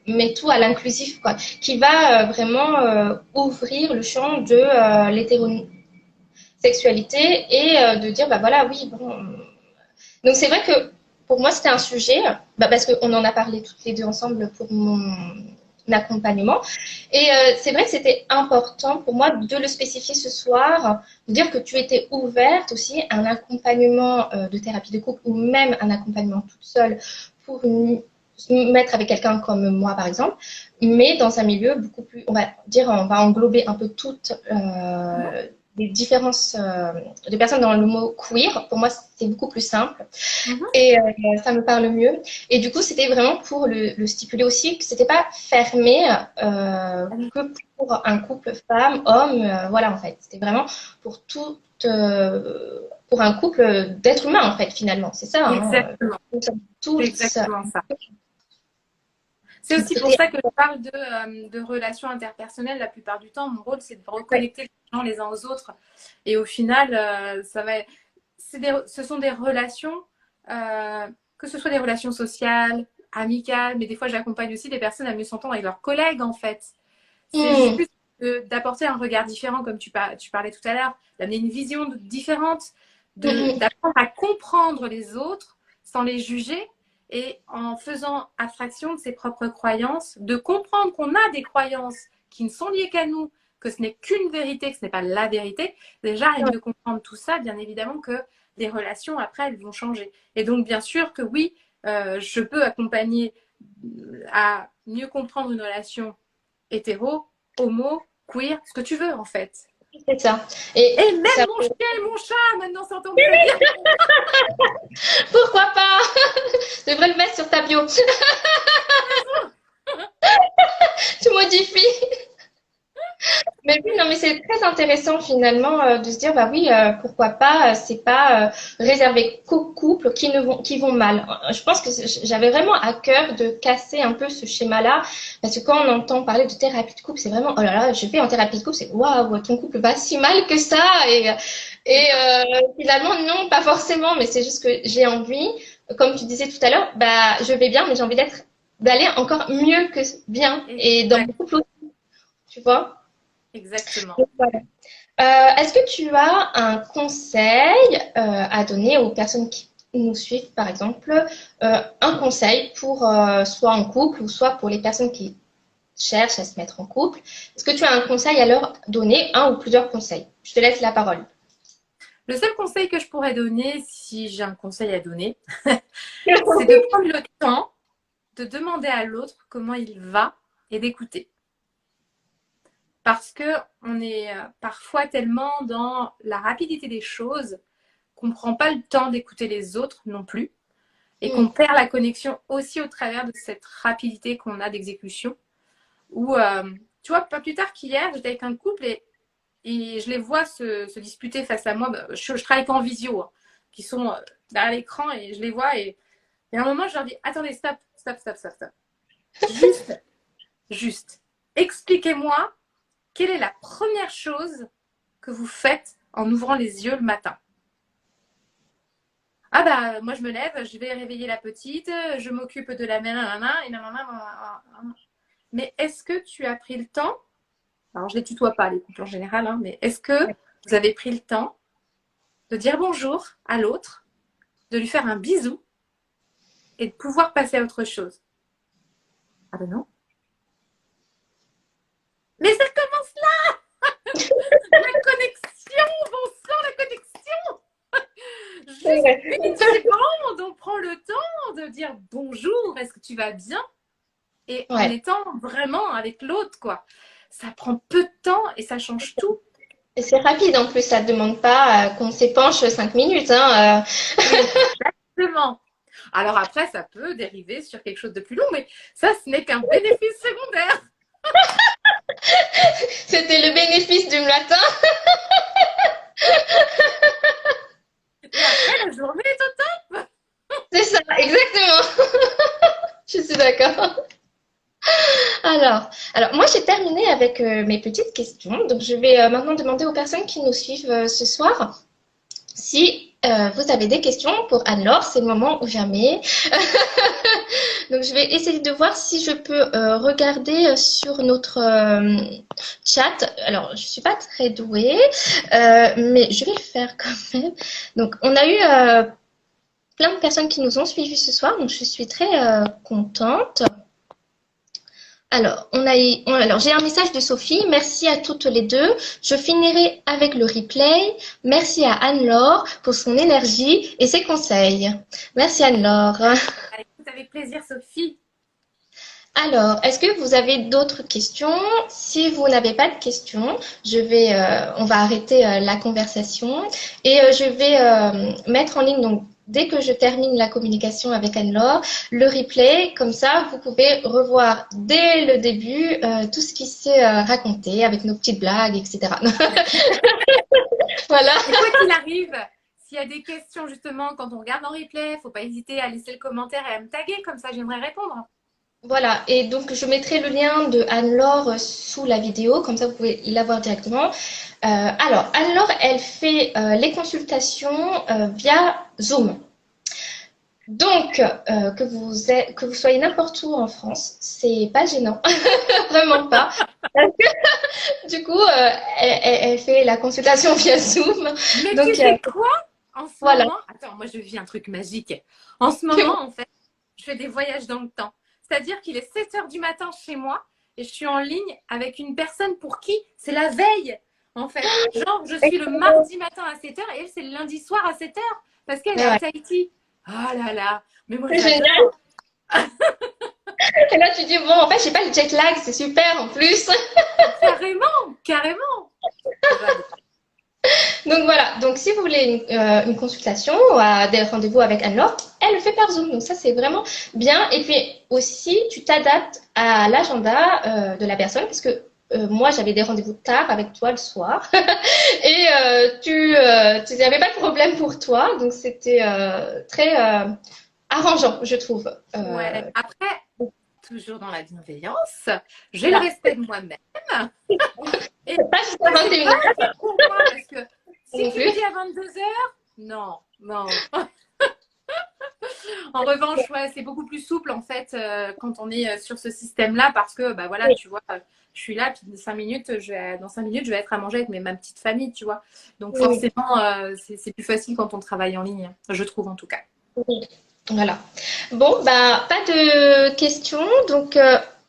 met tout à l'inclusif, quoi, qui va vraiment ouvrir le champ de l'hétérosexualité et de dire, voilà, oui, bon. Donc c'est vrai que pour moi, c'était un sujet, parce qu'on en a parlé toutes les deux ensemble pour mon accompagnement. Et c'est vrai que c'était important pour moi de le spécifier ce soir, de dire que tu étais ouverte aussi à un accompagnement de thérapie de couple ou même un accompagnement toute seule pour mettre avec quelqu'un comme moi, par exemple, mais dans un milieu beaucoup plus, on va englober un peu toutes les différences de personnes dans le mot queer. Pour moi, c'est beaucoup plus simple et ça me parle mieux. Et du coup, c'était vraiment pour le stipuler aussi que c'était pas fermé que pour un couple femme-homme. Voilà, en fait, c'était vraiment pour tout, pour un couple d'êtres humains, en fait, finalement. C'est ça. Exactement. C'est exactement ça. C'est aussi pour ça que je parle de relations interpersonnelles. La plupart du temps, mon rôle, c'est de reconnecter les gens les uns aux autres. Et au final, ce sont des relations, que ce soit des relations sociales, amicales, mais des fois, j'accompagne aussi des personnes à mieux s'entendre avec leurs collègues, en fait. C'est juste plus d'apporter un regard différent, comme tu parlais tout à l'heure, d'amener une vision différente, d'apprendre à comprendre les autres sans les juger. Et en faisant abstraction de ses propres croyances, de comprendre qu'on a des croyances qui ne sont liées qu'à nous, que ce n'est qu'une vérité, que ce n'est pas la vérité. Déjà, rien que de comprendre tout ça, bien évidemment que les relations, après, elles vont changer. Et donc, bien sûr que oui, je peux accompagner à mieux comprendre une relation hétéro, homo, queer, ce que tu veux, en fait. C'est ça. Et même mon chien et mon chat, maintenant, s'entendent très bien. Pourquoi pas? Je devrais le mettre sur ta bio. Tu modifies. Mais oui, non, mais c'est très intéressant finalement de se dire, oui, pourquoi pas, c'est pas réservé qu'aux couples qui vont mal. Je pense que j'avais vraiment à cœur de casser un peu ce schéma-là, parce que quand on entend parler de thérapie de couple, c'est vraiment, oh là là, je vais en thérapie de couple, c'est waouh, ton couple va si mal que ça, et finalement non, pas forcément, mais c'est juste que j'ai envie, comme tu disais tout à l'heure, je vais bien, mais j'ai envie d'aller encore mieux que bien, et dans mon couple aussi, tu vois. Exactement. Donc, voilà. Est-ce que tu as un conseil à donner aux personnes qui nous suivent, par exemple, un conseil pour soit en couple ou soit pour les personnes qui cherchent à se mettre en couple? Est-ce que tu as un conseil à leur donner, un ou plusieurs conseils? Je te laisse la parole. Le seul conseil que je pourrais donner, si j'ai un conseil à donner, c'est de prendre le temps de demander à l'autre comment il va et d'écouter. Parce qu'on est parfois tellement dans la rapidité des choses qu'on ne prend pas le temps d'écouter les autres non plus et qu'on perd la connexion aussi au travers de cette rapidité qu'on a d'exécution. Où, tu vois, pas plus tard qu'hier, j'étais avec un couple et je les vois se disputer face à moi. Je travaille qu'en visio, hein, qui sont derrière l'écran et je les vois et à un moment, je leur dis, attendez, stop, stop, stop, stop, stop. Juste, expliquez-moi quelle est la première chose que vous faites en ouvrant les yeux le matin. Ah bah, moi je me lève, je vais réveiller la petite, je m'occupe de la mère, et mais est-ce que tu as pris le temps, alors je les tutoie pas les couples en général, hein, mais est-ce que vous avez pris le temps de dire bonjour à l'autre, de lui faire un bisou et de pouvoir passer à autre chose? Ah ben non. Mais ça commence là. La connexion, bon sang, la connexion. Juste une seconde, on prend le temps de dire bonjour, est-ce que tu vas bien? Et en étant vraiment avec l'autre, quoi. Ça prend peu de temps et ça change tout. Et c'est rapide en plus, ça ne demande pas qu'on s'épanche 5 minutes. Hein, Exactement. Alors après, ça peut dériver sur quelque chose de plus long, mais ça, ce n'est qu'un bénéfice secondaire. C'était le bénéfice du matin. Et après, la journée est au top. C'est ça, exactement. Je suis d'accord. Alors moi j'ai terminé avec mes petites questions. Donc je vais maintenant demander aux personnes qui nous suivent ce soir si vous avez des questions pour Anne-Laure. C'est le moment ou jamais. Donc je vais essayer de voir si je peux regarder sur notre chat. Alors je suis pas très douée, mais je vais le faire quand même. Donc on a eu plein de personnes qui nous ont suivis ce soir, donc je suis très contente. Alors, alors j'ai un message de Sophie. Merci à toutes les deux. Je finirai avec le replay. Merci à Anne-Laure pour son énergie et ses conseils. Merci Anne-Laure. Avec plaisir, Sophie. Alors, est-ce que vous avez d'autres questions? Si vous n'avez pas de questions, on va arrêter la conversation et je vais mettre en ligne donc dès que je termine la communication avec Anne-Laure, le replay, comme ça, vous pouvez revoir dès le début tout ce qui s'est raconté avec nos petites blagues, etc. Voilà. Et quoi qu'il arrive, s'il y a des questions justement quand on regarde en replay, il ne faut pas hésiter à laisser le commentaire et à me taguer, comme ça j'aimerais répondre. Voilà, et donc je mettrai le lien de Anne-Laure sous la vidéo, comme ça vous pouvez la voir directement. Alors, Anne-Laure, elle fait les consultations via Zoom. Donc, que vous soyez n'importe où en France, c'est pas gênant, vraiment pas. Parce que, du coup, elle fait la consultation via Zoom. Mais donc, tu sais quoi? En ce voilà. moment, attends, moi je vis un truc magique. En ce moment, en fait, je fais des voyages dans le temps. C'est-à-dire qu'il est 7 h du matin chez moi et je suis en ligne avec une personne pour qui c'est la veille. En fait, genre, je suis le mardi matin à 7 h et elle, c'est le lundi soir à 7 h parce qu'elle est à Tahiti. Oh là là, mais moi, c'est génial. Et là, tu dis, bon, en fait, j'ai pas le jet lag, c'est super en plus. Carrément, carrément. Donc voilà, donc si vous voulez une consultation ou des rendez-vous avec Anne-Laure, elle le fait par Zoom. Donc ça, c'est vraiment bien. Et puis aussi, tu t'adaptes à l'agenda de la personne parce que moi, j'avais des rendez-vous tard avec toi le soir et tu n'avais pas de problème pour toi. Donc c'était très arrangeant, je trouve. Ouais. Après, toujours dans la bienveillance, j'ai le respect de moi-même. Et pas juste à 21 h. Pour moi, parce que si tu me dis à 22 h, non, non. En revanche, ouais, c'est beaucoup plus souple en fait quand on est sur ce système-là parce que bah voilà, tu vois, je suis là, puis 5 minutes, dans 5 minutes, je vais être à manger avec ma petite famille, tu vois. Donc Oui, forcément, c'est plus facile quand on travaille en ligne, je trouve en tout cas. oui. Voilà. Bon, bah, pas de questions, donc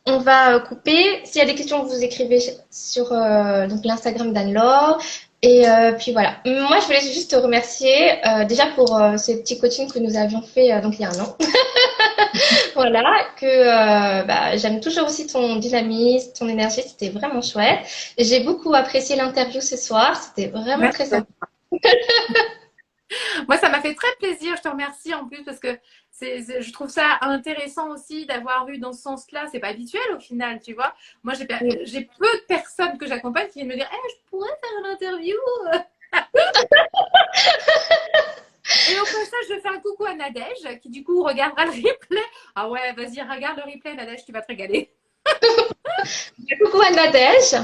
on va couper. S'il y a des questions, vous écrivez sur donc l'Instagram d'Anne-Laure. Et puis voilà. Moi, je voulais juste te remercier déjà pour ce petit coaching que nous avions fait donc il y a un an. Voilà, que bah, j'aime toujours aussi ton dynamisme, ton énergie, c'était vraiment chouette. Et j'ai beaucoup apprécié l'interview ce soir, c'était vraiment très Merci. sympa. Moi, ça m'a fait très plaisir. Je te remercie en plus parce que je trouve ça intéressant aussi d'avoir eu dans ce sens-là. C'est pas habituel au final, tu vois. Moi, j'ai peu de personnes que j'accompagne qui viennent me dire je pourrais faire une interview. Et au passage, je fais un coucou à Nadège qui, du coup, regardera le replay. Ah ouais, vas-y, regarde le replay, Nadège, tu vas te régaler. Coucou à Nadège.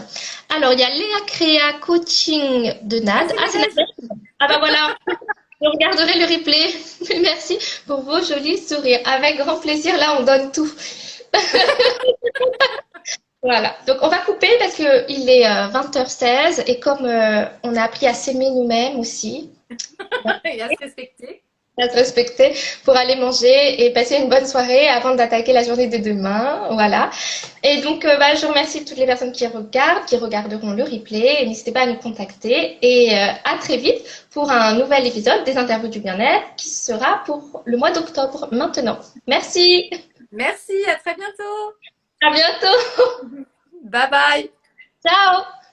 Alors, il y a Léa Créa Coaching de Nad. Ah, c'est Nadège. Ah bah voilà, je regarderai le replay. Merci pour vos jolis sourires. Avec grand plaisir, là, on donne tout. Voilà, donc on va couper parce qu'il est 20h16 et comme on a appris à s'aimer nous-mêmes aussi, Et à se respecter. à se respecter pour aller manger et passer une bonne soirée avant d'attaquer la journée de demain. Voilà. Et donc, bah, je remercie toutes les personnes qui regardent, qui regarderont le replay. Et n'hésitez pas à nous contacter. Et à très vite pour un nouvel épisode des interviews du bien-être qui sera pour le mois d'octobre maintenant. Merci. Merci, à très bientôt. À bientôt. Bye bye. Ciao.